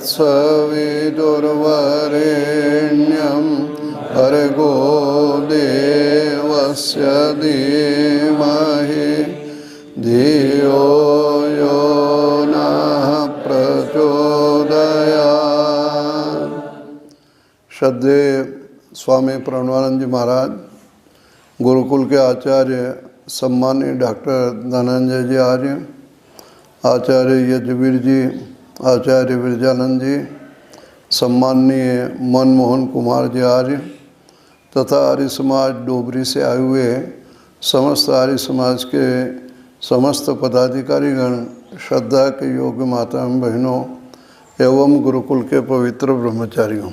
तत्सवितुर्वरेण्यं भर्गो देवस्य धीमहि धियो यो नः प्रचोदयात्। श्रद्धेय स्वामी प्रणवानंद जी महाराज, गुरुकुल के आचार्य सम्मानीय डॉक्टर धनंजय जी आर्य, आचार्य यजुवीर जी, आचार्य विरजानंद जी, सम्माननीय मनमोहन कुमार जी आर्य तथा आर्य समाज डोबरी से आए हुए समस्त आर्य समाज के समस्त पदाधिकारीगण, श्रद्धा के योग्य माता एवं बहनों एवं गुरुकुल के पवित्र ब्रह्मचारियों,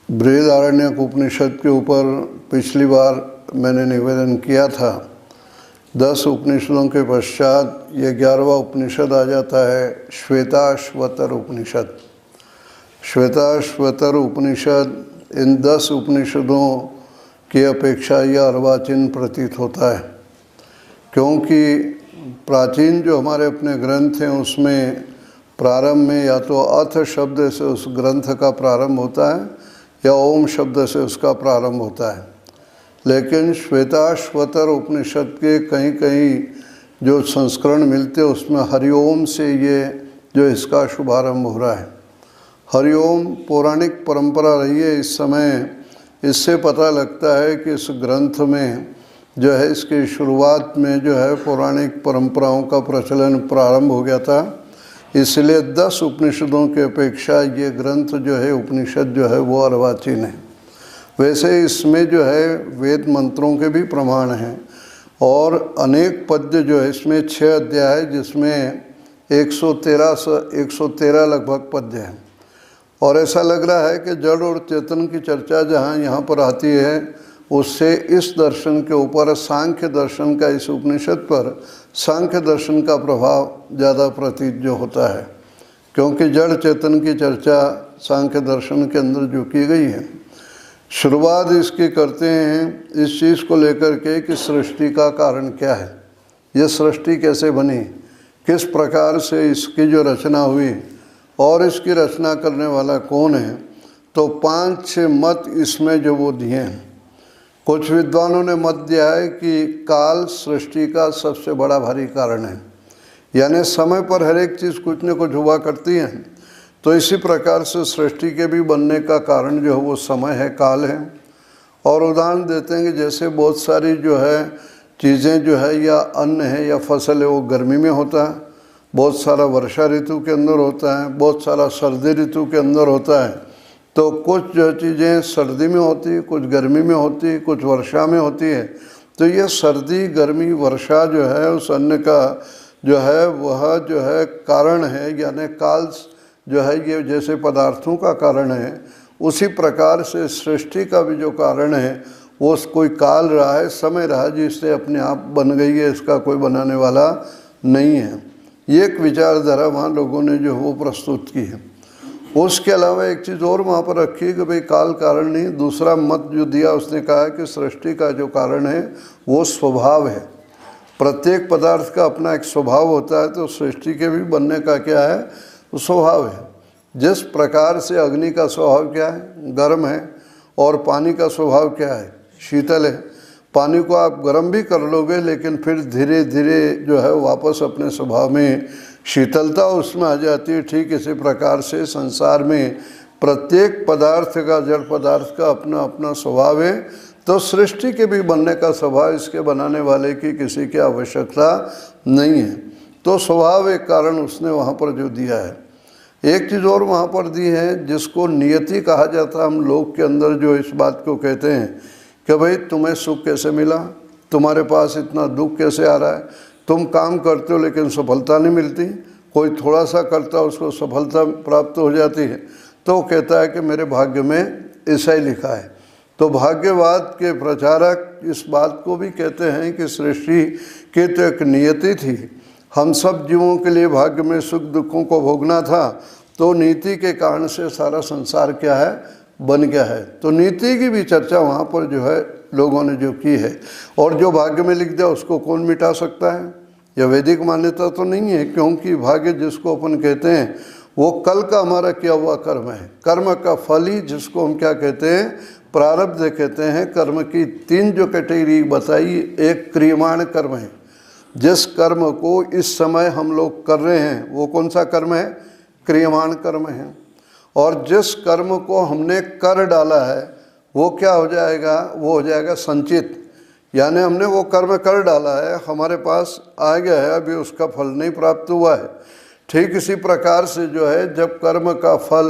बृहदारण्यक उपनिषद के ऊपर पिछली बार मैंने निवेदन किया था। 10 उपनिषदों के पश्चात ये 11वां उपनिषद आ जाता है, श्वेताश्वतर उपनिषद। श्वेताश्वतर उपनिषद इन 10 उपनिषदों की अपेक्षा यह अर्वाचीन प्रतीत होता है, क्योंकि प्राचीन जो हमारे अपने ग्रंथ हैं उसमें प्रारंभ में या तो अथ शब्द से उस ग्रंथ का प्रारंभ होता है या ओम शब्द से उसका प्रारंभ होता है। लेकिन श्वेताश्वतर उपनिषद के कहीं कहीं जो संस्करण मिलते हैं उसमें हरिओम से ये जो इसका शुभारंभ हो रहा है। हरिओम पौराणिक परंपरा रही है इस समय। इससे पता लगता है कि इस ग्रंथ में जो है इसकी शुरुआत में जो है पौराणिक परंपराओं का प्रचलन प्रारंभ हो गया था, इसलिए 10 उपनिषदों की अपेक्षा ये ग्रंथ जो है उपनिषद जो है वो अर्वाचीन है। वैसे इसमें जो है वेद मंत्रों के भी प्रमाण हैं और अनेक पद्य जो है इसमें 6 अध्याय है जिसमें 113 लगभग पद्य हैं। और ऐसा लग रहा है कि जड़ और चेतन की चर्चा जहाँ यहाँ पर आती है उससे इस दर्शन के ऊपर सांख्य दर्शन का, इस उपनिषद पर सांख्य दर्शन का प्रभाव ज़्यादा प्रतीत जो होता है, क्योंकि जड़ चेतन की चर्चा सांख्य दर्शन के अंदर जो की गई है। शुरुआत इसकी करते हैं इस चीज़ को लेकर के कि सृष्टि का कारण क्या है, ये सृष्टि कैसे बनी, किस प्रकार से इसकी जो रचना हुई और इसकी रचना करने वाला कौन है। तो 5-6 मत इसमें जो वो दिए हैं। कुछ विद्वानों ने मत दिया है कि काल सृष्टि का सबसे बड़ा भारी कारण है, यानी समय पर हर एक चीज़ कुछ न कुछ हुआ करती है। तो इसी प्रकार से सृष्टि के भी बनने का कारण जो है वो समय है, काल है। और उदाहरण देते हैं कि जैसे बहुत सारी जो है चीज़ें जो है या अन्न है या फसल है वो गर्मी में होता है, बहुत सारा वर्षा ऋतु के अंदर होता है, बहुत सारा सर्दी ऋतु के अंदर होता है। तो कुछ जो चीज़ें सर्दी में होती है, कुछ गर्मी में होती है, कुछ वर्षा में होती है। तो ये सर्दी गर्मी वर्षा जो है उस अन्न का जो है वह जो है कारण है, यानी काल जो है ये जैसे पदार्थों का कारण है उसी प्रकार से सृष्टि का भी जो कारण है वो कोई काल रहा है, समय रहा जिससे अपने आप बन गई है, इसका कोई बनाने वाला नहीं है। ये एक विचारधारा वहाँ लोगों ने जो वो प्रस्तुत की है। उसके अलावा एक चीज़ और वहाँ पर रखी है कि भाई काल कारण नहीं, दूसरा मत जो दिया उसने कहा है कि सृष्टि का जो कारण है वो स्वभाव है। प्रत्येक पदार्थ का अपना एक स्वभाव होता है, तो सृष्टि के भी बनने का क्या है, स्वभाव है। जिस प्रकार से अग्नि का स्वभाव क्या है, गर्म है, और पानी का स्वभाव क्या है, शीतल है। पानी को आप गर्म भी कर लोगे लेकिन फिर धीरे धीरे जो है वापस अपने स्वभाव में शीतलता उसमें आ जाती है। ठीक इसी प्रकार से संसार में प्रत्येक पदार्थ का, जड़ पदार्थ का अपना अपना स्वभाव है। तो सृष्टि के भी बनने का स्वभाव, इसके बनाने वाले की किसी की आवश्यकता नहीं है। तो स्वभाव एक कारण उसने वहाँ पर जो दिया है। एक चीज़ और वहाँ पर दी है जिसको नियति कहा जाता है। हम लोग के अंदर जो इस बात को कहते हैं कि भाई तुम्हें सुख कैसे मिला, तुम्हारे पास इतना दुख कैसे आ रहा है, तुम काम करते हो लेकिन सफलता नहीं मिलती, कोई थोड़ा सा करता है उसको सफलता प्राप्त हो जाती है। तो वो कहता है कि मेरे भाग्य में ऐसा ही लिखा है। तो भाग्यवाद के प्रचारक इस बात को भी कहते हैं कि सृष्टि की तो एक नियति थी, हम सब जीवों के लिए भाग्य में सुख दुखों को भोगना था, तो नीति के कारण से सारा संसार क्या है, बन गया है। तो नीति की भी चर्चा वहाँ पर जो है लोगों ने जो की है। और जो भाग्य में लिख दिया उसको कौन मिटा सकता है, यह वैदिक मान्यता तो नहीं है, क्योंकि भाग्य जिसको अपन कहते हैं वो कल का हमारा किया हुआ कर्म है। कर्म का फल ही जिसको हम क्या कहते हैं, प्रारब्ध कहते हैं। कर्म की 3 जो कैटेगरी बताई, एक क्रियमाण कर्म है, जिस कर्म को इस समय हम लोग कर रहे हैं वो कौन सा कर्म है, क्रियमाण कर्म है। और जिस कर्म को हमने कर डाला है वो क्या हो जाएगा, वो हो जाएगा संचित। यानी हमने वो कर्म कर डाला है, हमारे पास आ गया है, अभी उसका फल नहीं प्राप्त हुआ है। ठीक इसी प्रकार से जो है, जब कर्म का फल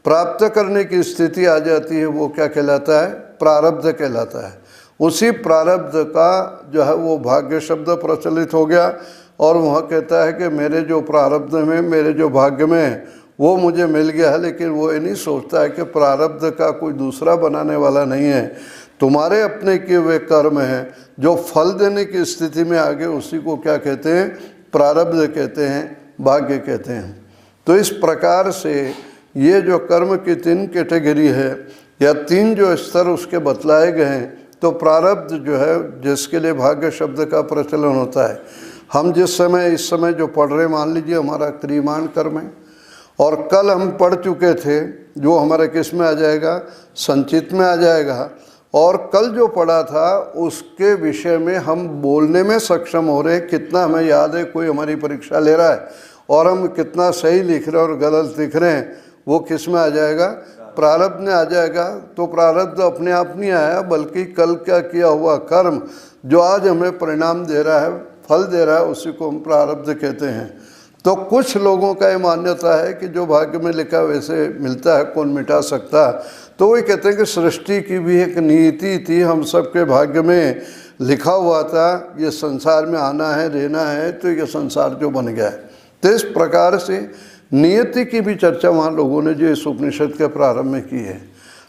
प्राप्त करने की स्थिति आ जाती है वो क्या कहलाता है, प्रारब्ध कहलाता है। उसी प्रारब्ध का जो है वो भाग्य शब्द प्रचलित हो गया, और वह कहता है कि मेरे जो प्रारब्ध में, मेरे जो भाग्य में है वो मुझे मिल गया है। लेकिन वो ये नहीं सोचता है कि प्रारब्ध का कोई दूसरा बनाने वाला नहीं है, तुम्हारे अपने किए हुए कर्म हैं जो फल देने की स्थिति में आ गए, उसी को क्या कहते हैं, प्रारब्ध कहते हैं, भाग्य कहते हैं। तो इस प्रकार से ये जो कर्म की 3 कैटेगरी है या 3 जो स्तर उसके बतलाए गए हैं, तो प्रारब्ध जो है जिसके लिए भाग्य शब्द का प्रचलन होता है, हम जिस समय इस समय जो पढ़ रहे, मान लीजिए हमारा क्रियमाण कर्म है, और कल हम पढ़ चुके थे जो हमारे किस में आ जाएगा, संचित में आ जाएगा। और कल जो पढ़ा था उसके विषय में हम बोलने में सक्षम हो रहे, कितना हमें याद है, कोई हमारी परीक्षा ले रहा है और हम कितना सही लिख रहे हैं और गलत लिख रहे हैं, वो किस में आ जाएगा, प्रारब्ध में आ जाएगा। तो प्रारब्ध अपने आप नहीं आया, बल्कि कल का किया हुआ कर्म जो आज हमें परिणाम दे रहा है, फल दे रहा है, उसी को हम प्रारब्ध कहते हैं। तो कुछ लोगों का ये मान्यता है कि जो भाग्य में लिखा वैसे मिलता है, कौन मिटा सकता। तो वही कहते हैं कि सृष्टि की भी एक नियति थी, हम सबके भाग्य में लिखा हुआ था, ये संसार में आना है, रहना है, तो ये संसार जो बन गया है। तो इस प्रकार से नियति की भी चर्चा वहाँ लोगों ने जो इस उपनिषद के प्रारंभ में की है।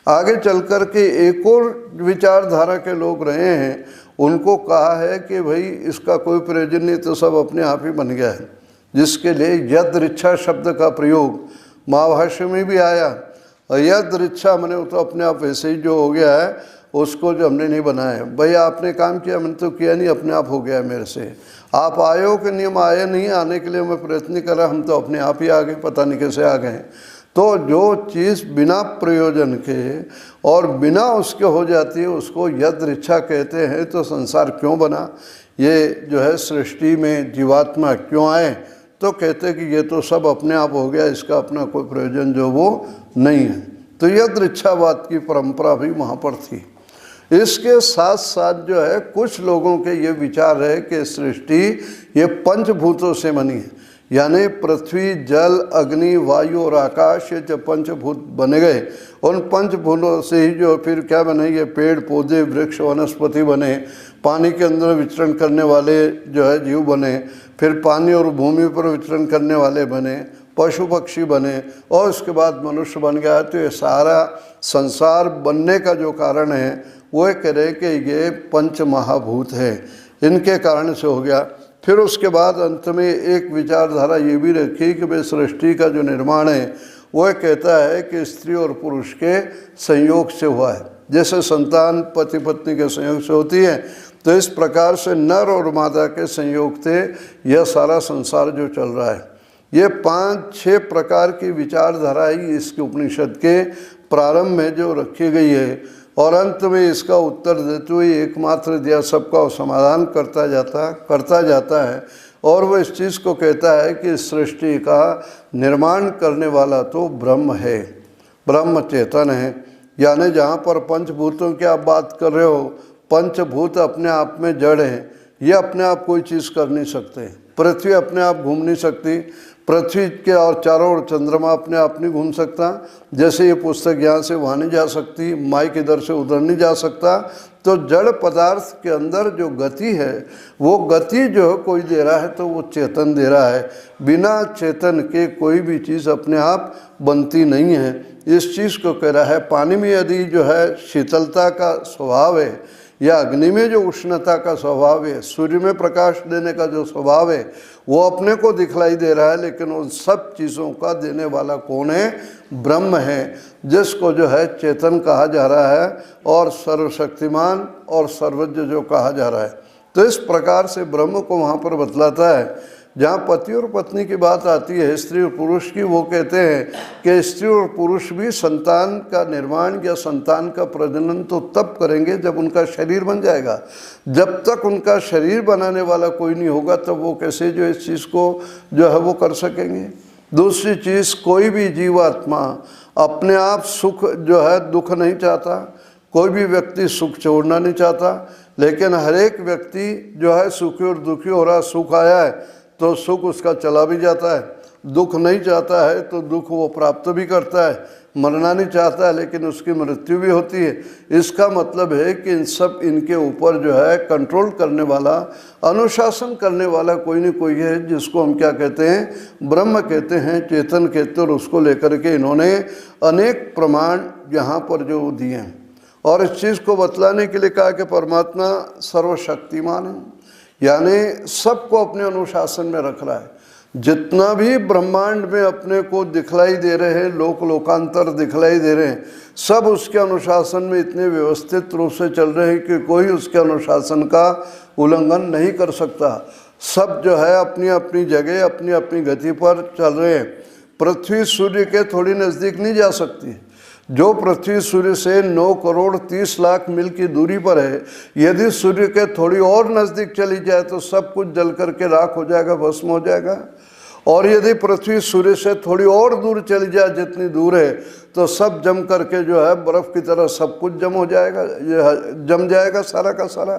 आगे चल कर के एक और विचारधारा के लोग रहे हैं, उनको कहा है कि भाई इसका कोई प्रयोजन नहीं, तो सब अपने आप ही बन गया है, जिसके लिए यदृच्छा शब्द का प्रयोग महाभाष्य में भी आया। और यदृच्छा मैंने तो अपने आप वैसे ही जो हो गया है, उसको जो हमने नहीं बनाया। भाई आपने काम किया, मैंने तो किया नहीं, अपने आप हो गया मेरे से। आप आए हो कि नियम आए नहीं, आने के लिए मैं प्रयत्न नहीं कर रहा, हम तो अपने आप ही आ गए, पता नहीं कैसे आ गए। तो जो चीज़ बिना प्रयोजन के और बिना उसके हो जाती है उसको यदृच्छा कहते हैं। तो संसार क्यों बना, ये जो है सृष्टि में जीवात्मा क्यों आए, तो कहते हैं कि ये तो सब अपने आप हो गया, इसका अपना कोई प्रयोजन जो वो नहीं है। तो यदृच्छावाद की परंपरा भी वहाँ पर थी। इसके साथ साथ जो है कुछ लोगों के ये विचार है कि सृष्टि ये पंचभूतों से बनी है, यानी पृथ्वी, जल, अग्नि, वायु और आकाश, ये जो पंचभूत बने गए, उन पंचभूतों से ही जो फिर क्या बने, ये पेड़ पौधे, वृक्ष, वनस्पति बने, पानी के अंदर विचरण करने वाले जो है जीव बने, फिर पानी और भूमि पर विचरण करने वाले बने, पशु पक्षी बने, और उसके बाद मनुष्य बन गया। तो ये सारा संसार बनने का जो कारण है वो कह रहे कि ये पंच महाभूत है, इनके कारण से हो गया। फिर उसके बाद अंत में एक विचारधारा ये भी रखी कि भाई सृष्टि का जो निर्माण है वो कहता है कि स्त्री और पुरुष के संयोग से हुआ है। जैसे संतान पति पत्नी के संयोग से होती है, तो इस प्रकार से नर और मादा के संयोग से यह सारा संसार जो चल रहा है। ये 5-6 प्रकार की विचारधारा ही इसके उपनिषद के प्रारंभ में जो रखी गई है, और अंत में इसका उत्तर देते हुए एकमात्र दिया सबका समाधान करता जाता है। और वो इस चीज़ को कहता है कि सृष्टि का निर्माण करने वाला तो ब्रह्म है, ब्रह्म चेतन है। यानी जहाँ पर पंचभूतों की आप बात कर रहे हो, पंचभूत अपने आप में जड़ हैं, ये अपने आप कोई चीज़ कर नहीं सकते। पृथ्वी अपने आप घूम नहीं सकती, पृथ्वी के और चारों ओर चंद्रमा अपने आप नहीं घूम सकता। जैसे ये पुस्तक यहाँ से वहाँ नहीं जा सकती, माइक इधर से उधर नहीं जा सकता। तो जड़ पदार्थ के अंदर जो गति है, वो गति जो है कोई दे रहा है, तो वो चेतन दे रहा है। बिना चेतन के कोई भी चीज़ अपने आप बनती नहीं है। इस चीज़ को कह रहा है। पानी में यदि जो है शीतलता का स्वभाव है, या अग्नि में जो उष्णता का स्वभाव है, सूर्य में प्रकाश देने का जो स्वभाव है, वो अपने को दिखलाई दे रहा है, लेकिन उन सब चीज़ों का देने वाला कौन है? ब्रह्म है, जिसको जो है चेतन कहा जा रहा है, और सर्वशक्तिमान और सर्वज्ञ जो कहा जा रहा है। तो इस प्रकार से ब्रह्म को वहाँ पर बतलाता है। जहाँ पति और पत्नी की बात आती है, स्त्री और पुरुष की, वो कहते हैं कि स्त्री और पुरुष भी संतान का निर्माण या संतान का प्रजनन तो तब करेंगे जब उनका शरीर बन जाएगा। जब तक उनका शरीर बनाने वाला कोई नहीं होगा तब वो कैसे जो इस चीज़ को जो है वो कर सकेंगे। दूसरी चीज़, कोई भी जीवात्मा अपने आप सुख जो है दुख नहीं चाहता, कोई भी व्यक्ति सुख छोड़ना नहीं चाहता, लेकिन हर एक व्यक्ति जो है सुखी और दुखी हो रहा। सुख आया है तो सुख उसका चला भी जाता है, दुख नहीं चाहता है तो दुख वो प्राप्त भी करता है, मरना नहीं चाहता है लेकिन उसकी मृत्यु भी होती है। इसका मतलब है कि इन सब इनके ऊपर जो है कंट्रोल करने वाला, अनुशासन करने वाला कोई न कोई है, जिसको हम क्या कहते हैं, ब्रह्म कहते हैं, चेतन कहते हैं। और उसको लेकर के इन्होंने अनेक प्रमाण यहाँ पर जो दिए हैं और इस चीज़ को बतलाने के लिए कहा कि परमात्मा सर्वशक्तिमान है, यानी सबको अपने अनुशासन में रख रहा है। जितना भी ब्रह्मांड में अपने को दिखलाई दे रहे हैं, लोकांतर दिखलाई दे रहे हैं, सब उसके अनुशासन में इतने व्यवस्थित रूप से चल रहे हैं कि कोई उसके अनुशासन का उल्लंघन नहीं कर सकता। सब जो है अपनी अपनी जगह, अपनी अपनी गति पर चल रहे हैं। पृथ्वी सूर्य के थोड़ी नज़दीक नहीं जा सकती। जो पृथ्वी सूर्य से 9 करोड़ 30 लाख मील की दूरी पर है, यदि सूर्य के थोड़ी और नज़दीक चली जाए तो सब कुछ जल करके राख हो जाएगा, भस्म हो जाएगा। और यदि पृथ्वी सूर्य से थोड़ी और दूर चली जाए, जितनी दूर है, तो सब जम करके जो है बर्फ़ की तरह सब कुछ जम हो जाएगा, जम जाएगा सारा का सारा।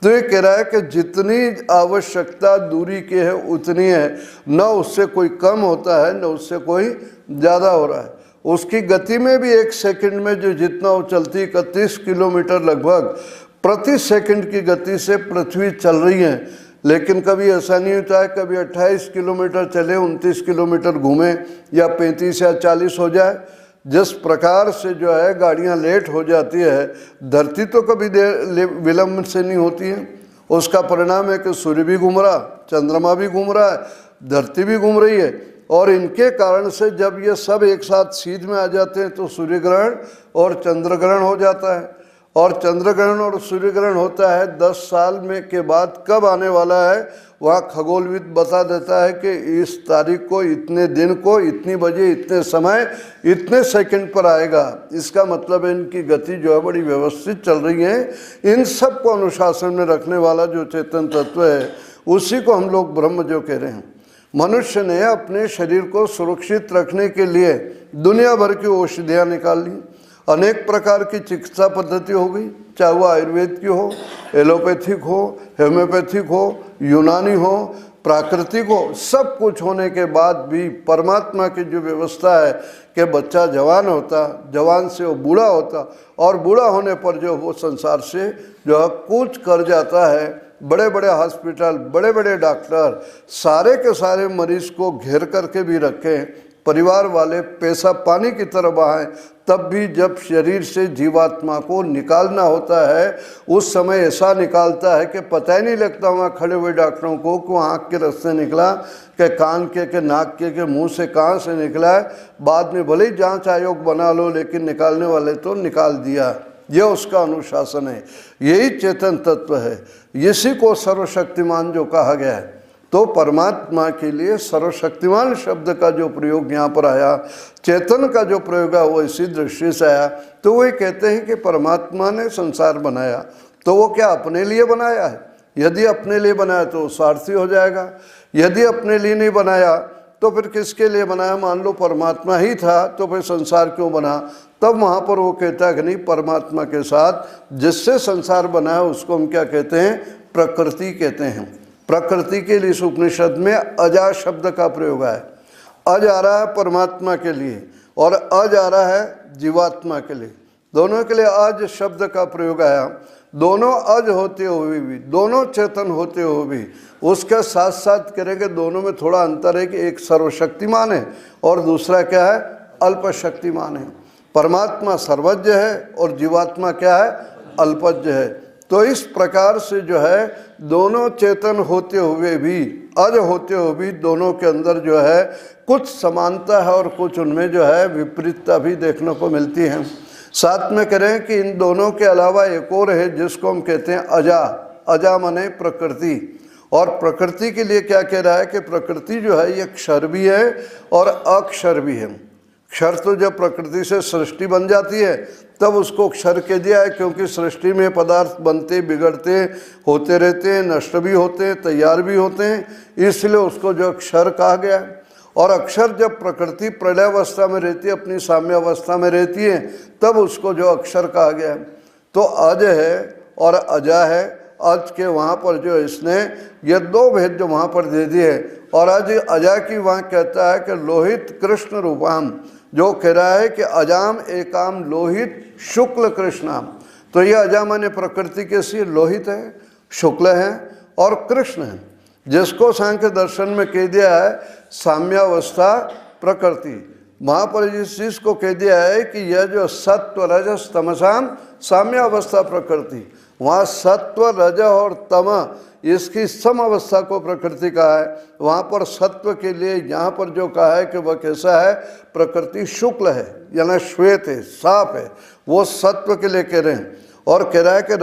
तो ये कह रहा है कि जितनी आवश्यकता दूरी की है उतनी है, न उससे कोई कम होता है न उससे कोई ज़्यादा हो रहा है। उसकी गति में भी 1 सेकंड में जो जितना वो चलती, 31 किलोमीटर लगभग प्रति सेकंड की गति से पृथ्वी चल रही है। लेकिन कभी ऐसा नहीं होता है कभी 28 किलोमीटर चले, 29 किलोमीटर घूमे या 35 या 40 हो जाए। जिस प्रकार से जो है गाड़ियां लेट हो जाती है, धरती तो कभी देर विलम्ब से नहीं होती है। उसका परिणाम है कि सूर्य भी घूम रहा, चंद्रमा भी घूम रहा है, धरती भी घूम रही है। और इनके कारण से जब ये सब एक साथ सीध में आ जाते हैं तो सूर्य ग्रहण और चंद्र ग्रहण हो जाता है। और चंद्र ग्रहण और सूर्य ग्रहण होता है 10 साल में के बाद कब आने वाला है, वह खगोलविद बता देता है कि इस तारीख को, इतने दिन को, इतनी बजे, इतने समय, इतने सेकंड पर आएगा। इसका मतलब है इनकी गति जो है बड़ी व्यवस्थित चल रही है। इन सब को अनुशासन में रखने वाला जो चेतन तत्व है, उसी को हम लोग ब्रह्म जो कह रहे हैं। मनुष्य ने अपने शरीर को सुरक्षित रखने के लिए दुनिया भर की औषधियाँ निकाल ली, अनेक प्रकार की चिकित्सा पद्धति हो गई, चाहे वो आयुर्वेद की हो, एलोपैथिक हो, होम्योपैथिक हो, यूनानी हो, प्राकृतिक हो। सब कुछ होने के बाद भी परमात्मा की जो व्यवस्था है कि बच्चा जवान होता, जवान से वो बूढ़ा होता, और बूढ़ा होने पर जो वो संसार से जो है कूच कर जाता है। बड़े बड़े हॉस्पिटल, बड़े बड़े डॉक्टर सारे के सारे मरीज को घेर करके भी रखें, परिवार वाले पैसा पानी की तरह बहाएं, तब भी जब शरीर से जीवात्मा को निकालना होता है, उस समय ऐसा निकालता है कि पता ही नहीं लगता वहाँ खड़े हुए डॉक्टरों को कि आँख के रास्ते निकला, कि कान के नाक के मुंह से कहाँ से निकला है। बाद में भले ही जांच आयोग बना लो, लेकिन निकालने वाले तो निकाल दिया। यह उसका अनुशासन है, यही चेतन तत्व है, इसी को सर्वशक्तिमान जो कहा गया है। तो परमात्मा के लिए सर्वशक्तिमान शब्द का जो प्रयोग यहाँ पर आया, चेतन का जो प्रयोग है वो इसी दृष्टि से आया। तो वो कहते हैं कि परमात्मा ने संसार बनाया तो वो क्या अपने लिए बनाया है? यदि अपने लिए बनाया तो स्वार्थी हो जाएगा, यदि अपने लिए नहीं बनाया तो फिर किसके लिए बनाया? मान लो परमात्मा ही था तो फिर संसार क्यों बना? तब वहाँ पर वो कहता है कि नहीं, परमात्मा के साथ जिससे संसार बना है उसको हम क्या कहते हैं? प्रकृति कहते हैं। प्रकृति के लिए इस उपनिषद में अजा शब्द का प्रयोग है। अज आ रहा है परमात्मा के लिए और अज आ रहा है जीवात्मा के लिए, दोनों के लिए अज शब्द का प्रयोग आया। दोनों अज होते हुए भी, दोनों चेतन होते हुए भी, उसके साथ साथ करेंगे दोनों में थोड़ा अंतर है कि एक सर्वशक्तिमान है और दूसरा क्या है? अल्प शक्तिमान है। परमात्मा सर्वज्ञ है और जीवात्मा क्या है? अल्पज्ञ है। तो इस प्रकार से जो है दोनों चेतन होते हुए भी, अज होते हुए भी, दोनों के अंदर जो है कुछ समानता है और कुछ उनमें जो है विपरीतता भी देखने को मिलती है। साथ में करें कि इन दोनों के अलावा एक और है जिसको हम कहते हैं अजा। अजा माने प्रकृति, और प्रकृति के लिए क्या कह रहा है कि प्रकृति जो है ये क्षर भी है और अक्षर भी है। क्षर तो जब प्रकृति से सृष्टि बन जाती है तब उसको क्षर कह दिया है, क्योंकि सृष्टि में पदार्थ बनते बिगड़ते होते रहते हैं, नष्ट भी होते हैं, तैयार भी होते हैं, इसलिए उसको जो क्षर कहा गया है। और अक्षर जब प्रकृति प्रलयावस्था में रहती है, अपनी साम्य अवस्था में रहती है, तब उसको जो अक्षर कहा गया है। तो अज है और अजा है। अज के वहाँ पर जो इसने ये दो भेद जो वहाँ पर दे दिए, और अज अजा की वहाँ कहता है कि लोहित कृष्ण रूपाम, जो कह रहा है कि अजाम एकाम लोहित शुक्ल कृष्णाम। तो ये अजा माने प्रकृति के सी लोहित है, शुक्ल है और कृष्ण है, जिसको सांख्य दर्शन में कह दिया है साम्यावस्था प्रकृति। वहाँ पर इस चीज़ को कह दिया है कि यह जो सत्व रजस तमसाम साम्यावस्था प्रकृति, वहाँ सत्व रज और तम इसकी सम अवस्था को प्रकृति कहा है। वहाँ पर सत्व के लिए यहाँ पर जो कहा है कि वह कैसा है, प्रकृति शुक्ल है यानी श्वेत है, साफ है, वो सत्व के लिए कह रहे हैं। और कह रहा है कि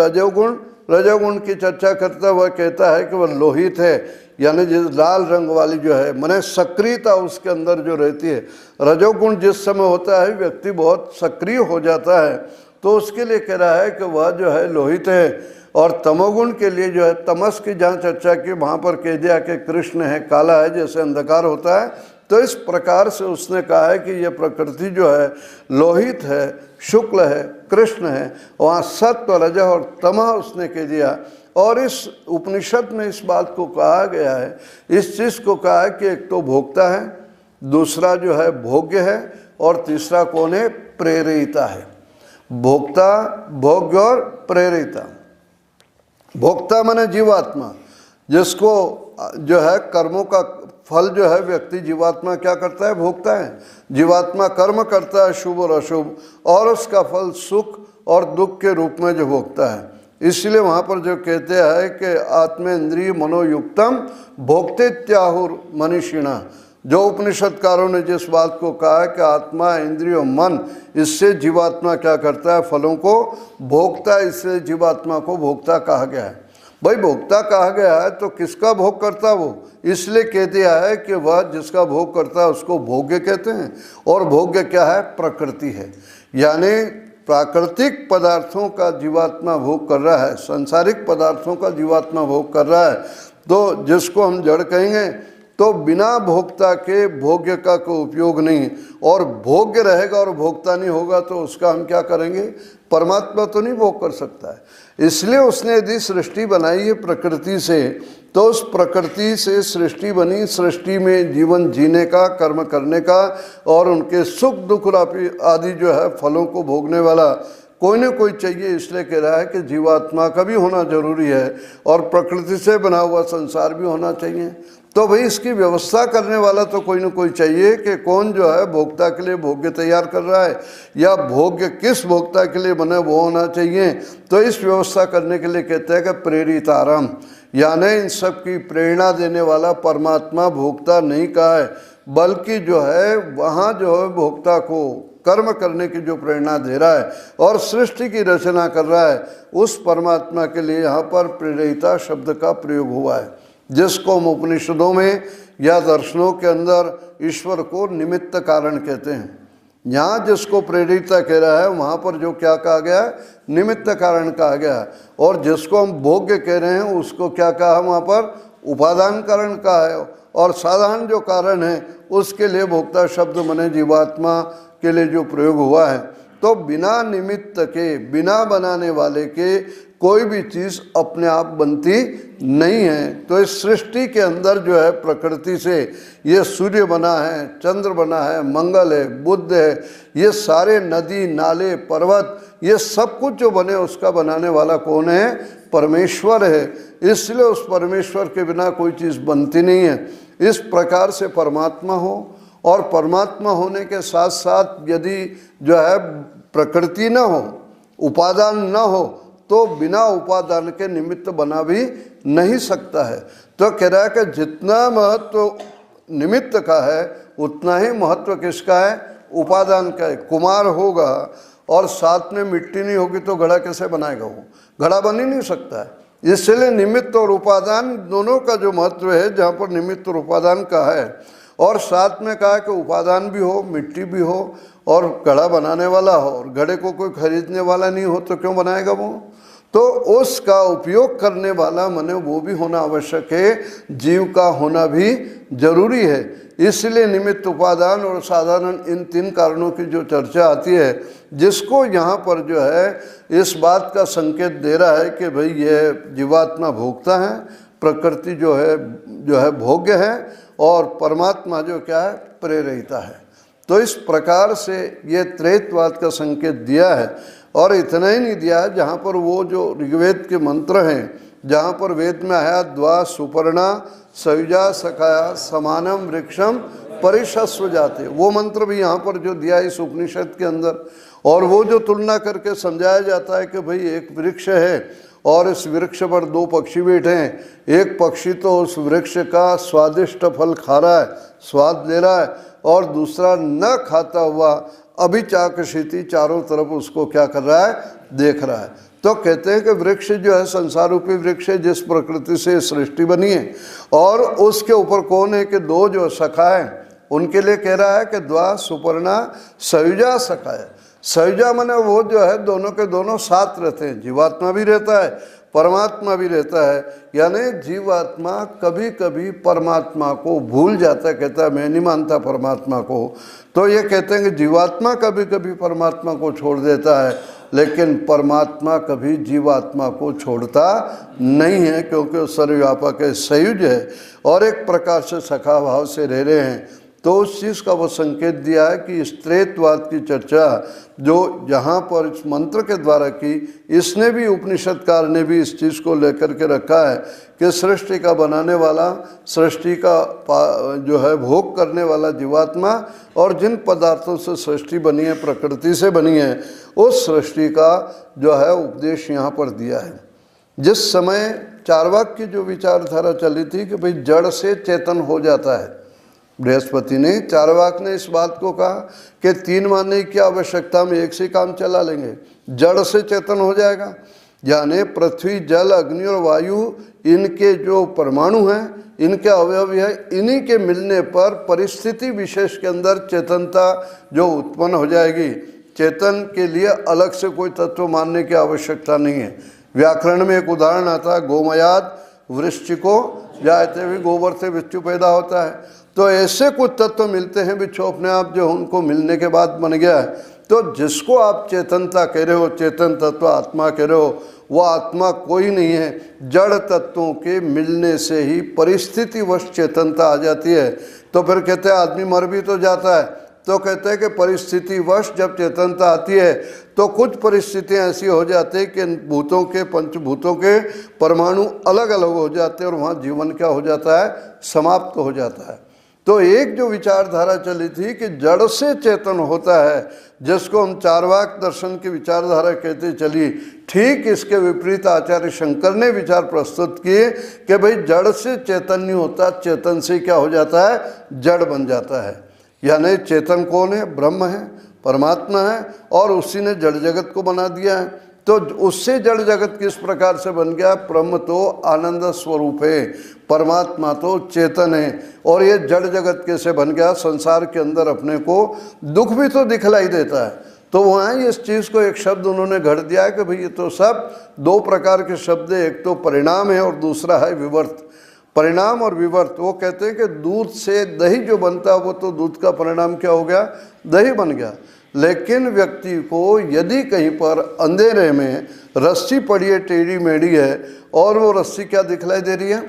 रजोगुण की चर्चा करता हुआ कहता है कि वह लोहित है, यानी जिस लाल रंग वाली जो है माने सक्रियता उसके अंदर जो रहती है। रजोगुण जिस समय होता है व्यक्ति बहुत सक्रिय हो जाता है, तो उसके लिए कह रहा है कि वह जो है लोहित है। और तमोगुण के लिए जो है तमस की जहाँ चर्चा की वहाँ पर कह दिया कि कृष्ण है, काला है, जैसे अंधकार होता है। तो इस प्रकार से उसने कहा है कि यह प्रकृति जो है लोहित है, शुक्ल है, कृष्ण है। वहाँ सत्व रज और तमह उसने कह दिया। और इस उपनिषद में इस बात को कहा गया है, इस चीज़ को कहा है कि एक तो भोक्ता है, दूसरा जो है भोग्य है, और तीसरा कौन है, प्रेरिता है। भोक्ता, भोग्य और प्रेरिता। भोक्ता माने जीवात्मा, जिसको जो है कर्मों का फल जो है व्यक्ति जीवात्मा क्या करता है, भोगता है। जीवात्मा कर्म करता है शुभ और अशुभ, और उसका फल सुख और दुख के रूप में जो भोगता है। इसलिए वहाँ पर जो कहते हैं कि आत्मेन्द्रिय मनोयुक्तम भोक्तेत्याहुर मनीषिणा, जो उपनिषदकारों ने जिस बात को कहा है कि आत्मा, इंद्रिय और मन, इससे जीवात्मा क्या करता है, फलों को भोगता है, इससे जीवात्मा को भोक्ता कहा गया है। भाई भोक्ता कहा गया है तो किसका भोग करता है वो, इसलिए कह दिया है कि वह जिसका भोग करता है उसको भोग्य कहते हैं। और भोग्य क्या है, प्रकृति है, यानी प्राकृतिक पदार्थों का जीवात्मा भोग कर रहा है, सांसारिक पदार्थों का जीवात्मा भोग कर रहा है। तो जिसको हम जड़ कहेंगे, तो बिना भोक्ता के भोग्य का कोई उपयोग नहीं। और भोग्य रहेगा और भोक्ता नहीं होगा तो उसका हम क्या करेंगे, परमात्मा तो नहीं भोग कर सकता है। इसलिए उसने यदि सृष्टि बनाई है प्रकृति से, तो उस प्रकृति से सृष्टि बनी, सृष्टि में जीवन जीने का, कर्म करने का, और उनके सुख दुख आदि जो है फलों को भोगने वाला कोई ना कोई चाहिए। इसलिए कह रहा है कि जीवात्मा का भी होना जरूरी है, और प्रकृति से बना हुआ संसार भी होना चाहिए। तो भाई इसकी व्यवस्था करने वाला तो कोई ना कोई चाहिए कि कौन जो है भोक्ता के लिए भोग्य तैयार कर रहा है, या भोग्य किस भोक्ता के लिए बने वो होना चाहिए। तो इस व्यवस्था करने के लिए कहते हैं कि प्रेरितारम, यानी इन सब की प्रेरणा देने वाला परमात्मा भोक्ता नहीं कहा है, बल्कि जो है वहाँ जो है भोक्ता को कर्म करने की जो प्रेरणा दे रहा है और सृष्टि की रचना कर रहा है, उस परमात्मा के लिए यहाँ पर प्रेरिता शब्द का प्रयोग हुआ है, जिसको हम उपनिषदों में या दर्शनों के अंदर ईश्वर को निमित्त कारण कहते हैं। यहाँ जिसको प्रेरिता कह रहा है वहाँ पर जो क्या कहा गया है, निमित्त कारण कहा गया है। और जिसको हम भोग्य कह रहे हैं उसको क्या कहा, वहाँ पर उपादान कारण कहा है। और साधारण जो कारण है उसके लिए भोक्ता शब्द मने जीवात्मा के लिए जो प्रयोग हुआ है। तो बिना निमित्त के, बिना बनाने वाले के कोई भी चीज़ अपने आप बनती नहीं है। तो इस सृष्टि के अंदर जो है प्रकृति से ये सूर्य बना है, चंद्र बना है, मंगल है, बुध है, ये सारे नदी नाले पर्वत, ये सब कुछ जो बने उसका बनाने वाला कौन है, परमेश्वर है। इसलिए उस परमेश्वर के बिना कोई चीज़ बनती नहीं है। इस प्रकार से परमात्मा हो, और परमात्मा होने के साथ साथ यदि जो है प्रकृति न हो, उपादान न हो, तो बिना उपादान के निमित्त बना भी नहीं सकता है। तो कह रहा है कि जितना महत्व निमित्त का है उतना ही महत्व किसका है, उपादान का है। कुम्हार होगा और साथ में मिट्टी नहीं होगी तो घड़ा कैसे बनाएगा, वो घड़ा बन ही नहीं सकता है। इसलिए निमित्त और उपादान दोनों का जो महत्व है, जहाँ पर निमित्त और उपादान का है, और साथ में कहा कि उपादान भी हो, मिट्टी भी हो, और घड़ा बनाने वाला हो, और घड़े को कोई खरीदने वाला नहीं हो तो क्यों बनाएगा वो? तो उसका उपयोग करने वाला माने वो भी होना आवश्यक है, जीव का होना भी जरूरी है। इसलिए निमित्त, उपादान और साधारण, इन तीन कारणों की जो चर्चा आती है, जिसको यहाँ पर जो है इस बात का संकेत दे रहा है कि भाई ये जीवात्मा भोगता है, प्रकृति जो है भोग्य है, और परमात्मा जो क्या है, प्रेरिता है। तो इस प्रकार से ये त्रैतवाद का संकेत दिया है। और इतना ही नहीं दिया है, जहाँ पर वो जो ऋग्वेद के मंत्र हैं, जहाँ पर वेद में आया द्वा सुपर्णा सयुजा सखाया समानम वृक्षम परिशस्व जाते, वो मंत्र भी यहाँ पर जो दिया इस उपनिषद के अंदर। और वो जो तुलना करके समझाया जाता है कि भाई एक वृक्ष है और इस वृक्ष पर दो पक्षी बैठे हैं, एक पक्षी तो उस वृक्ष का स्वादिष्ट फल खा रहा है, स्वाद ले रहा है, और दूसरा न खाता हुआ अभिचाकशीति चारों तरफ उसको क्या कर रहा है, देख रहा है। तो कहते हैं कि वृक्ष जो है संसार रूपी वृक्ष है, जिस प्रकृति से सृष्टि बनी है, और उसके ऊपर कौन है कि दो जो सखा है, उनके लिए कह रहा है कि द्वा सुपर्णा सयुजा सखा है। सयुजा माने वो जो है दोनों के दोनों साथ रहते हैं, जीवात्मा भी रहता है, परमात्मा भी रहता है। यानी जीवात्मा कभी कभी परमात्मा को भूल जाता है, कहता है मैं नहीं मानता परमात्मा को। तो ये कहते हैं कि जीवात्मा कभी कभी परमात्मा को छोड़ देता है, लेकिन परमात्मा कभी जीवात्मा को छोड़ता नहीं है, क्योंकि वो सर्वव्यापक है, संयुज है, और एक प्रकार से सखा भाव से रह रहे हैं। तो उस चीज़ का वो संकेत दिया है कि इस त्रैतवाद की चर्चा जो यहाँ पर इस मंत्र के द्वारा की, इसने भी, उपनिषदकार ने भी इस चीज़ को लेकर के रखा है कि सृष्टि का बनाने वाला, सृष्टि का जो है भोग करने वाला जीवात्मा, और जिन पदार्थों से सृष्टि बनी है, प्रकृति से बनी है, उस सृष्टि का जो है उपदेश यहाँ पर दिया है। जिस समय चार्वाक की जो विचारधारा चली थी कि भाई जड़ से चेतन हो जाता है, बृहस्पति ने, चार्वाक ने इस बात को कहा कि तीन मानने की आवश्यकता, हम एक से काम चला लेंगे, जड़ से चेतन हो जाएगा। यानी पृथ्वी, जल, अग्नि और वायु, इनके जो परमाणु हैं, इनके अवयव है, इन्हीं के मिलने पर परिस्थिति विशेष के अंदर चेतनता जो उत्पन्न हो जाएगी। चेतन के लिए अलग से कोई तत्व मानने की आवश्यकता नहीं है। व्याकरण में एक उदाहरण आता है, गोमयाद वृश्चिको जायते, भी गोबर से बिच्छू पैदा होता है। तो ऐसे कुछ तत्व मिलते हैं, बिच्छू अपने आप जो उनको मिलने के बाद बन गया है। तो जिसको आप चेतनता कह रहे हो, चेतन तत्व आत्मा कह रहे हो, वो आत्मा कोई नहीं है, जड़ तत्वों के मिलने से ही परिस्थितिवश चेतनता आ जाती है। तो फिर कहते हैं आदमी मर भी तो जाता है, तो कहते हैं कि परिस्थितिवश जब चेतनता आती है तो कुछ परिस्थितियां ऐसी हो जाती है कि भूतों के, पंचभूतों के परमाणु अलग अलग हो जाते हैं, और वहाँ जीवन क्या हो जाता है, समाप्त हो जाता है। तो एक जो विचारधारा चली थी कि जड़ से चेतन होता है, जिसको हम चार्वाक दर्शन की विचारधारा कहते चली, ठीक इसके विपरीत आचार्य शंकर ने विचार प्रस्तुत किए कि भाई जड़ से चेतन नहीं होता, चेतन से क्या हो जाता है, जड़ बन जाता है। यानी चेतन कौन है, ब्रह्म है, परमात्मा है, और उसी ने जड़ जगत को बना दिया है। तो उससे जड़ जगत किस प्रकार से बन गया, ब्रह्म तो आनंद स्वरूप है, परमात्मा तो चेतन है, और ये जड़ जगत कैसे बन गया, संसार के अंदर अपने को दुख भी तो दिखलाई देता है। तो वहाँ इस चीज़ को एक शब्द उन्होंने घड़ दिया है कि भाई ये तो सब दो प्रकार के शब्द है, एक तो परिणाम है और दूसरा है विवर्त। परिणाम और विवर्त, वो कहते हैं कि दूध से दही जो बनता है वो तो दूध का परिणाम क्या हो गया, दही बन गया। लेकिन व्यक्ति को यदि कहीं पर अंधेरे में रस्सी पड़ी है, टेढ़ी मेढ़ी है, और वो रस्सी क्या दिखलाई दे रही है,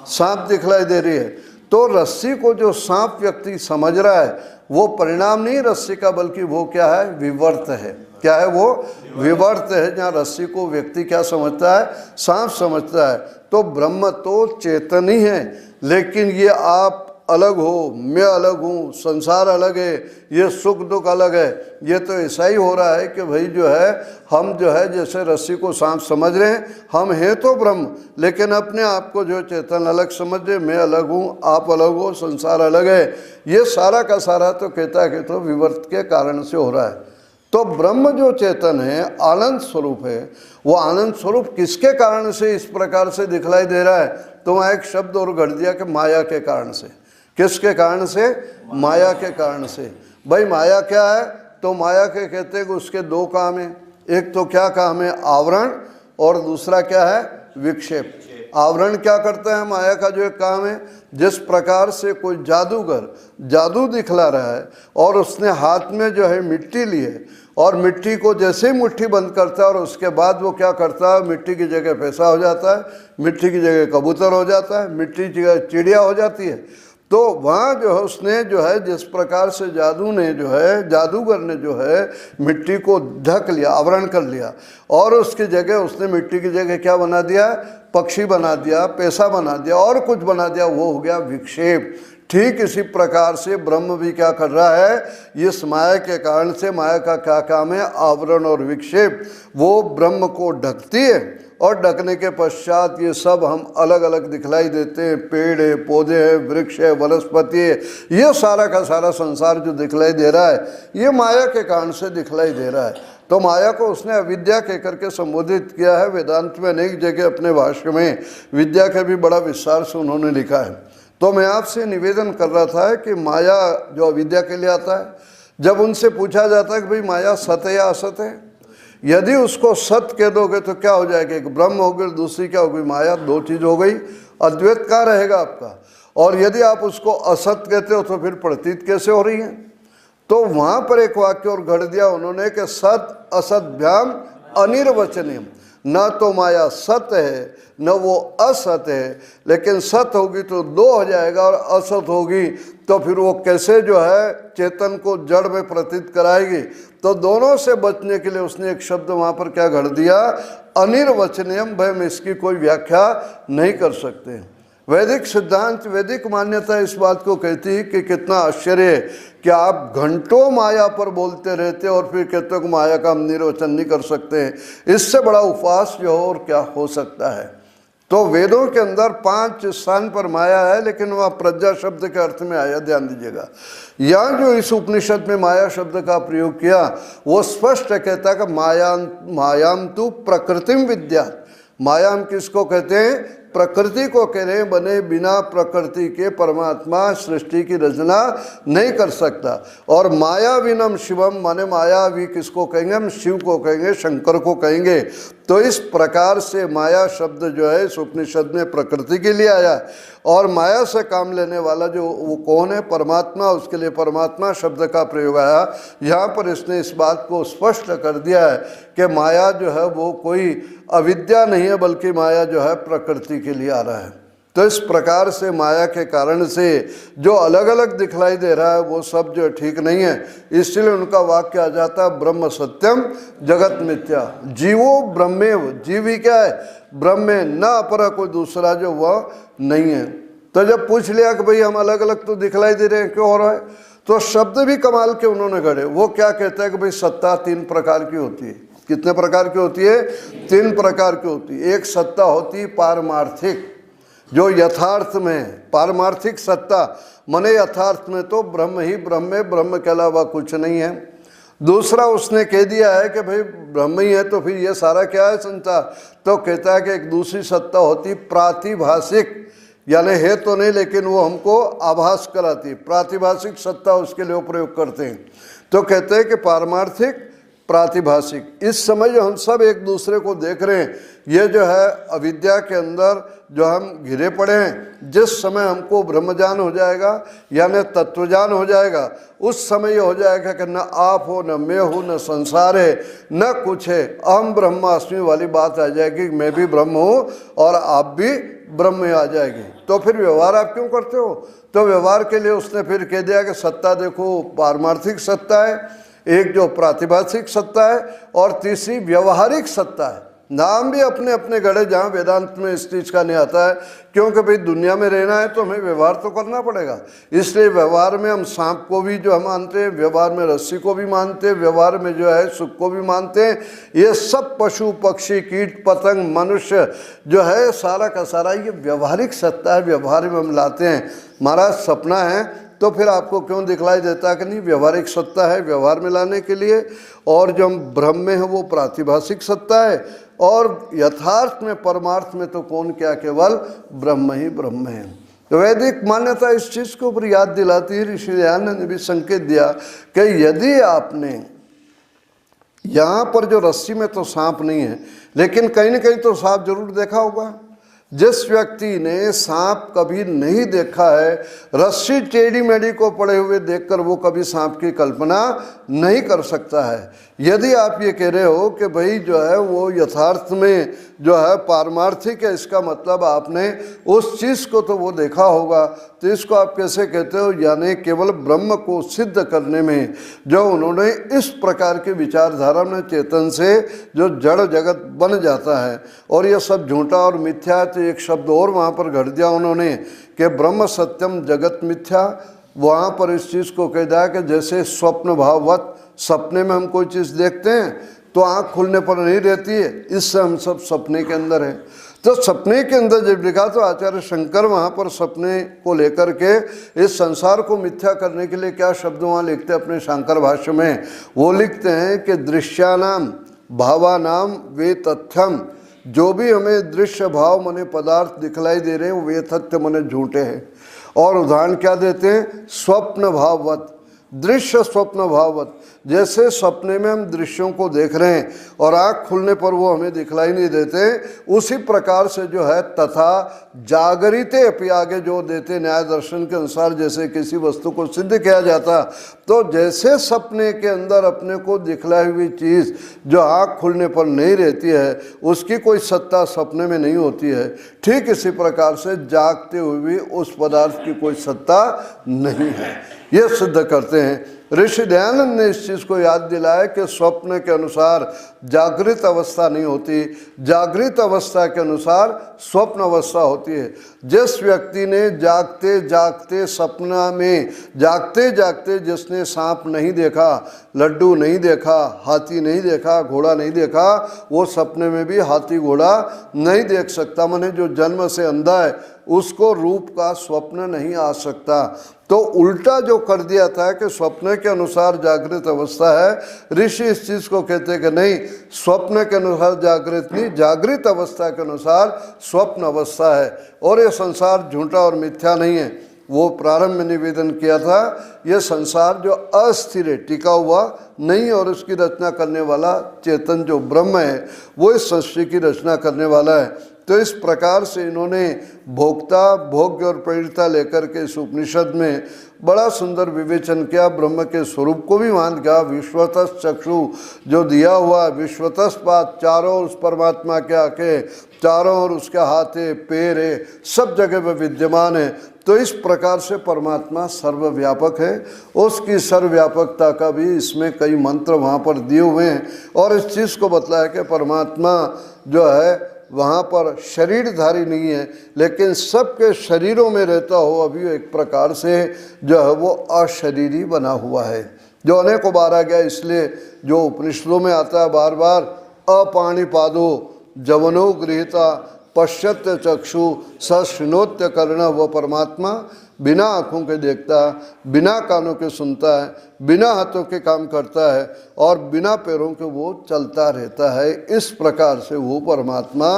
सांप दिखलाई दे रही है, तो रस्सी को जो सांप व्यक्ति समझ रहा है वो परिणाम नहीं रस्सी का, बल्कि वो क्या है, विवर्त है। क्या है वो, विवर्त है, जहाँ रस्सी को व्यक्ति क्या समझता है, सांप समझता है। तो ब्रह्म तो चेतन ही है, लेकिन ये आप अलग हो, मैं अलग हूँ, संसार अलग है, ये सुख दुख अलग है, ये तो ऐसा ही हो रहा है कि भाई जो है हम जो है जैसे रस्सी को सांप समझ रहे हैं, हम हैं तो ब्रह्म, लेकिन अपने आप को जो चेतन अलग समझ रहे, मैं अलग हूँ, आप अलग हो, संसार अलग है। ये सारा का सारा तो कहता है कि तो विवर्त के कारण से हो रहा है। तो ब्रह्म जो चेतन है, आनंद स्वरूप है, वो आनंद स्वरूप किसके कारण से इस प्रकार से दिखलाई दे रहा है? तो वहाँ एक शब्द और गढ़ दिया कि माया के कारण से। किसके कारण से? माया के कारण से। भाई माया क्या है? तो माया के कहते हैं कि उसके दो काम हैं। एक तो क्या काम है? आवरण, और दूसरा क्या है? विक्षेप। आवरण क्या करता है? माया का जो एक काम है, जिस प्रकार से कोई जादूगर जादू दिखला रहा है और उसने हाथ में जो है मिट्टी ली है, और मिट्टी को जैसे ही मुट्ठी बंद करता है और उसके बाद वो क्या करता है? मिट्टी की जगह पैसा हो जाता है, मिट्टी की जगह कबूतर हो जाता है, मिट्टी की जगह चिड़िया हो जाती है। तो वहाँ जो है उसने जो है जिस प्रकार से जादूगर ने जो है मिट्टी को ढक लिया, आवरण कर लिया, और उसकी जगह उसने मिट्टी की जगह क्या बना दिया? पक्षी बना दिया, पैसा बना दिया, और कुछ बना दिया, वो हो गया विक्षेप। ठीक इसी प्रकार से ब्रह्म भी क्या कर रहा है? इस माया के कारण से, माया का क्या काम है? आवरण और विक्षेप। वो ब्रह्म को ढकती है, और ढकने के पश्चात ये सब हम अलग अलग दिखलाई देते हैं। पेड़ है, पौधे हैं, वृक्ष है, वनस्पति है, ये सारा का सारा संसार जो दिखलाई दे रहा है, ये माया के कारण से दिखलाई दे रहा है। तो माया को उसने अविद्या कह करके संबोधित किया है। वेदांत में अनेक जगह अपने भाष्य में विद्या का भी बड़ा विस्तार से उन्होंने लिखा है। तो मैं आपसे निवेदन कर रहा था कि माया जो अविद्या के लिए आता है, जब उनसे पूछा जाता है कि भाई माया सत्य या असत है, यदि उसको सत्य कह दोगे तो क्या हो जाएगा? एक ब्रह्म हो गई, दूसरी क्या हो गई? माया। दो चीज हो गई, अद्वैत कहाँ रहेगा आपका? और यदि आप उसको असत कहते हो तो फिर प्रतीत कैसे हो रही है? तो वहां पर एक वाक्य और गढ़ दिया उन्होंने कि सत असद्भ्याम अनिर्वचनीयम। न तो माया सत्य है, न वो असत है, लेकिन सत होगी तो दो हो जाएगा, और असत होगी तो फिर वो कैसे जो है चेतन को जड़ में प्रतीत कराएगी? तो दोनों से बचने के लिए उसने एक शब्द वहां पर क्या गढ़ दिया? अनिर्वचनीयम। भाई हम इसकी कोई व्याख्या नहीं कर सकते। वैदिक सिद्धांत, वैदिक मान्यता इस बात को कहती है कि कितना आश्चर्य है कि आप घंटों माया पर बोलते रहते और फिर कहते हो कि माया का हम निर्वचन नहीं कर सकते हैं। इससे बड़ा उपवास जो हो और क्या हो सकता है? तो वेदों के अंदर 5 स्थान पर माया है, लेकिन वह प्रज्ञा शब्द के अर्थ में आया। ध्यान दीजिएगा, यहाँ जो इस उपनिषद में माया शब्द का प्रयोग किया वो स्पष्ट कहता है कि मायाम तु प्रकृतिम विद्या। मायाम किसको कहते हैं? प्रकृति को कह रहे हैं। बने बिना प्रकृति के परमात्मा सृष्टि की रचना नहीं कर सकता। और मायाविनम शिवम, माने मायावी किसको कहेंगे? हम शिव को कहेंगे, शंकर को कहेंगे। तो इस प्रकार से माया शब्द जो है इस उपनिषद में प्रकृति के लिए आया, और माया से काम लेने वाला जो वो कौन है? परमात्मा। उसके लिए परमात्मा शब्द का प्रयोग आया। यहाँ पर इसने इस बात को स्पष्ट कर दिया है कि माया जो है वो कोई अविद्या नहीं है, बल्कि माया जो है प्रकृति के लिए आ रहा है। तो इस प्रकार से माया के कारण से जो अलग अलग दिखलाई दे रहा है वो सब जो ठीक नहीं है। इसलिए उनका वाक्य आ जाता है ब्रह्म सत्यम जगत मिथ्या। जीवो ब्रह्मेव, जीव ही क्या है? ब्रह्म में, न अपरा कोई दूसरा जो वह नहीं है। तो जब पूछ लिया कि भाई हम अलग अलग तो दिखलाई दे रहे हैं, क्यों हो रहा है? तो शब्द भी कमाल के उन्होंने गढ़े। वो क्या कहता है कि भाई सत्ता 3 प्रकार की होती है। कितने प्रकार की होती है? 3 प्रकार की होती है। एक सत्ता होती है पारमार्थिक, जो यथार्थ में, पारमार्थिक सत्ता मने यथार्थ में तो ब्रह्म ही ब्रह्म है, ब्रह्म के अलावा कुछ नहीं है। दूसरा उसने कह दिया है कि भाई ब्रह्म ही है तो फिर ये सारा क्या है संसार? तो कहता है कि एक दूसरी सत्ता होती प्रातिभाषिक, यानी है तो नहीं लेकिन वो हमको आभास कराती है। प्रातिभाषिक सत्ता उसके लिए प्रयोग करते हैं। तो कहते हैं कि पारमार्थिक, प्रातिभाषिक। इस समय जो हम सब एक दूसरे को देख रहे हैं, ये जो है अविद्या के अंदर जो हम घिरे पड़े हैं, जिस समय हमको ब्रह्मज्ञान हो जाएगा यानी तत्वज्ञान हो जाएगा, उस समय ये हो जाएगा कि न आप हो, न मैं हूँ, न संसार है, न कुछ है, अहम ब्रह्मास्मि वाली बात आ जाएगी। मैं भी ब्रह्म हूँ और आप भी ब्रह्म आ जाएगी। तो फिर व्यवहार आप क्यों करते हो? तो व्यवहार के लिए उसने फिर कह दिया कि सत्ता देखो पारमार्थिक सत्ता है, एक जो प्रातिभाषिक सत्ता है, और तीसरी व्यवहारिक सत्ता है। नाम भी अपने अपने गढ़े, जहाँ वेदांत में इस चीज़ का नहीं आता है, क्योंकि भाई दुनिया में रहना है तो हमें व्यवहार तो करना पड़ेगा। इसलिए व्यवहार में हम सांप को भी जो हम मानते हैं, व्यवहार में रस्सी को भी मानते हैं, व्यवहार में जो है सुख को भी मानते हैं। ये सब पशु पक्षी कीट पतंग मनुष्य जो है सारा का सारा ये व्यवहारिक सत्ता है, व्यवहार में हम लाते हैं। हमारा सपना है तो फिर आपको क्यों दिखलाई देता है कि नहीं व्यवहारिक सत्ता है व्यवहार में लाने के लिए, और जो ब्रह्म में है वो प्रातिभाषिक सत्ता है, और यथार्थ में परमार्थ में तो कौन क्या, केवल ब्रह्म ही ब्रह्म है। तो वैदिक मान्यता इस चीज़ के ऊपर याद दिलाती है। ऋषि दयानंद ने भी संकेत दिया कि यदि आपने यहाँ पर जो रस्सी में तो सांप नहीं है, लेकिन कहीं ना कहीं तो सांप जरूर देखा होगा। जिस व्यक्ति ने सांप कभी नहीं देखा है, रस्सी टेढ़ी मेढ़ी को पड़े हुए देखकर वो कभी सांप की कल्पना नहीं कर सकता है। यदि आप ये कह रहे हो कि भाई जो है वो यथार्थ में जो है पारमार्थिक है, इसका मतलब आपने उस चीज़ को तो वो देखा होगा, तो इसको आप कैसे कहते हो? यानी केवल ब्रह्म को सिद्ध करने में जो उन्होंने इस प्रकार की विचारधारा में चेतन से जो जड़ जगत बन जाता है, और यह सब झूठा और मिथ्या। तो एक शब्द और वहाँ पर घट दिया उन्होंने कि ब्रह्म सत्यम जगत मिथ्या। वहाँ पर इस चीज़ को कह दिया कि जैसे स्वप्न भाववत, सपने में हम कोई चीज़ देखते हैं तो आँख खुलने पर नहीं रहती है, इससे हम सब सपने के अंदर हैं। तो सपने के अंदर जब लिखा तो आचार्य शंकर वहाँ पर सपने को लेकर के इस संसार को मिथ्या करने के लिए क्या शब्द वहाँ लिखते हैं अपने शंकर भाष्य में? वो लिखते हैं कि दृश्यानाम भावानाम वे तथ्यम, जो भी हमें दृश्य भाव मने पदार्थ दिखलाई दे रहे हैं वे तथ्य मने झूठे हैं। और उदाहरण क्या देते हैं? स्वप्न भाववत, दृश्य स्वप्न भाववत। जैसे सपने में हम दृश्यों को देख रहे हैं और आँख खुलने पर वो हमें दिखलाई नहीं देते, उसी प्रकार से जो है तथा जागरिते अपि, आगे जो देते न्याय दर्शन के अनुसार जैसे किसी वस्तु को सिद्ध किया जाता, तो जैसे सपने के अंदर अपने को दिखलाई हुई चीज़ जो आँख खुलने पर नहीं रहती है उसकी कोई सत्ता सपने में नहीं होती है, ठीक इसी प्रकार से जागते हुए भी उस पदार्थ की कोई सत्ता नहीं है, ये सिद्ध करते हैं। ऋषि दयानंद ने इस चीज़ को याद दिलाया कि स्वप्न के अनुसार जागृत अवस्था नहीं होती, जागृत अवस्था के अनुसार स्वप्न अवस्था होती है। जिस व्यक्ति ने जागते जागते सपना में जागते जागते जिसने सांप नहीं देखा, लड्डू नहीं देखा, हाथी नहीं देखा, घोड़ा नहीं देखा, वो सपने में भी हाथी घोड़ा नहीं देख सकता। माने जो जन्म से अंधा है उसको रूप का स्वप्न नहीं आ सकता। तो उल्टा जो कर दिया था कि स्वप्न के अनुसार जागृत अवस्था है, ऋषि इस चीज़ को कहते हैं कि नहीं, स्वप्न के अनुसार जागृत नहीं, जागृत अवस्था के अनुसार स्वप्न अवस्था है, और ये संसार झूठा और मिथ्या नहीं है। वो प्रारंभ में निवेदन किया था, यह संसार जो अस्थिर है, टिका हुआ नहीं, और उसकी रचना करने वाला चेतन जो ब्रह्म है वो इस सृष्टि की रचना करने वाला है। तो इस प्रकार से इन्होंने भोक्ता भोग्य और प्रेरिता लेकर के इस उपनिषद में बड़ा सुंदर विवेचन किया। ब्रह्म के स्वरूप को भी मान गया, विश्वतस् चक्षु जो दिया हुआ, विश्वतस् पाद, चारों उस परमात्मा के आके चारों ओर उसके हाथ है, पैर है, सब जगह में विद्यमान है। तो इस प्रकार से परमात्मा सर्वव्यापक है, उसकी सर्वव्यापकता का भी इसमें कई मंत्र वहाँ पर दिए हुए हैं, और इस चीज़ को बताया कि परमात्मा जो है वहाँ पर शरीरधारी नहीं है, लेकिन सबके शरीरों में रहता हो अभी एक प्रकार से जो है वो अशरीरी बना हुआ है, जो अनेकों बार आ गया। इसलिए जो उपनिषदों में आता है बार बार, अपाणिपादो जवनो गृहीता पश्यत्य चक्षु सशृणोत्य कर्ण, वह परमात्मा बिना आँखों के देखता है, बिना कानों के सुनता है, बिना हाथों के काम करता है, और बिना पैरों के वो चलता रहता है। इस प्रकार से वो परमात्मा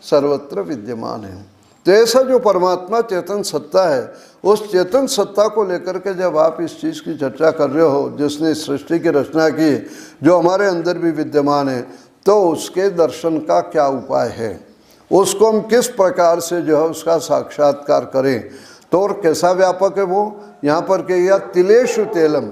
सर्वत्र विद्यमान है। तो ऐसा जो परमात्मा चेतन सत्ता है, उस चेतन सत्ता को लेकर के जब आप इस चीज़ की चर्चा कर रहे हो जिसने सृष्टि की रचना की, जो हमारे अंदर भी विद्यमान है, तो उसके दर्शन का क्या उपाय है, उसको हम किस प्रकार से जो है उसका साक्षात्कार करें, तो और कैसा व्यापक है वो। यहाँ पर कहिए तिलेषु तेलम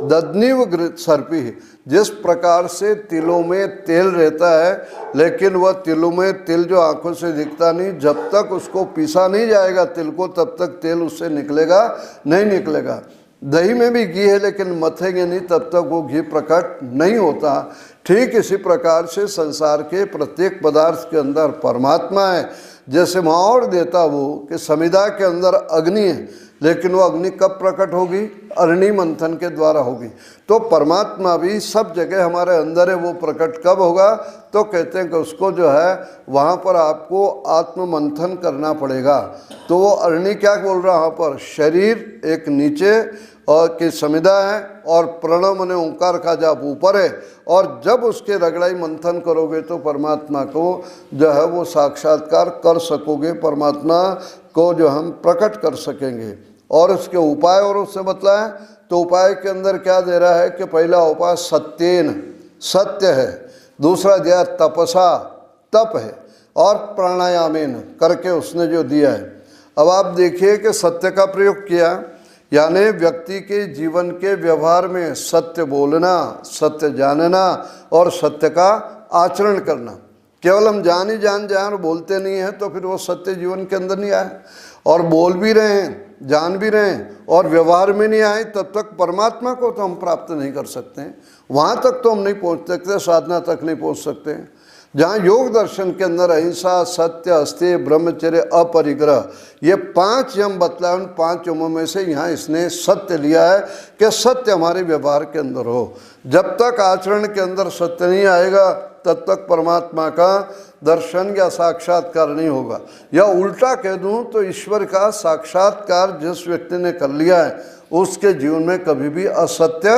ददनीव सर्पी, जिस प्रकार से तिलों में तेल रहता है, लेकिन वह तिलों में तिल जो आंखों से दिखता नहीं, जब तक उसको पीसा नहीं जाएगा तिल को, तब तक तेल उससे निकलेगा नहीं निकलेगा। दही में भी घी है, लेकिन मथेंगे नहीं तब तक वो घी प्रकट नहीं होता। ठीक इसी प्रकार से संसार के प्रत्येक पदार्थ के अंदर परमात्मा है। जैसे वहाँ और देता वो कि समिधा के अंदर अग्नि है, लेकिन वो अग्नि कब प्रकट होगी? अरणि मंथन के द्वारा होगी। तो परमात्मा भी सब जगह हमारे अंदर है, वो प्रकट कब होगा? तो कहते हैं कि उसको जो है वहाँ पर आपको आत्म मंथन करना पड़ेगा। तो वो अरणि क्या बोल रहा है वहाँ पर? शरीर एक नीचे और की समिधा है और प्रणव मने ओंकार का जाप ऊपर है, और जब उसके रगड़ाई मंथन करोगे तो परमात्मा को जो है वो साक्षात्कार कर सकोगे, परमात्मा को जो हम प्रकट कर सकेंगे। और उसके उपाय और उससे बतलाएं तो उपाय के अंदर क्या दे रहा है कि पहला उपाय सत्येन, सत्य है, दूसरा दिया तपसा, तप है, और प्राणायामेन करके उसने जो दिया है। अब आप देखिए कि सत्य का प्रयोग किया, यानी व्यक्ति के जीवन के व्यवहार में सत्य बोलना, सत्य जानना और सत्य का आचरण करना। केवल हम जान ही जान जाए और बोलते नहीं हैं तो फिर वो सत्य जीवन के अंदर नहीं आए, और बोल भी रहे हैं, जान भी रहे हैं और व्यवहार में नहीं आए, तब तक परमात्मा को तो हम प्राप्त नहीं कर सकते हैं। वहाँ तक तो हम नहीं पहुँच सकते, साधना तक नहीं पहुँच सकते हैं। जहाँ योग दर्शन के अंदर अहिंसा, सत्य, अस्तेय, ब्रह्मचर्य, अपरिग्रह, ये 5 यम बतलाए, उन 5 यमों में से यहाँ इसने सत्य लिया है कि सत्य हमारे व्यवहार के अंदर हो। जब तक आचरण के अंदर सत्य नहीं आएगा तब तक परमात्मा का दर्शन या साक्षात्कार नहीं होगा। या उल्टा कह दूँ तो ईश्वर का साक्षात्कार जिस व्यक्ति ने कर लिया है उसके जीवन में कभी भी असत्य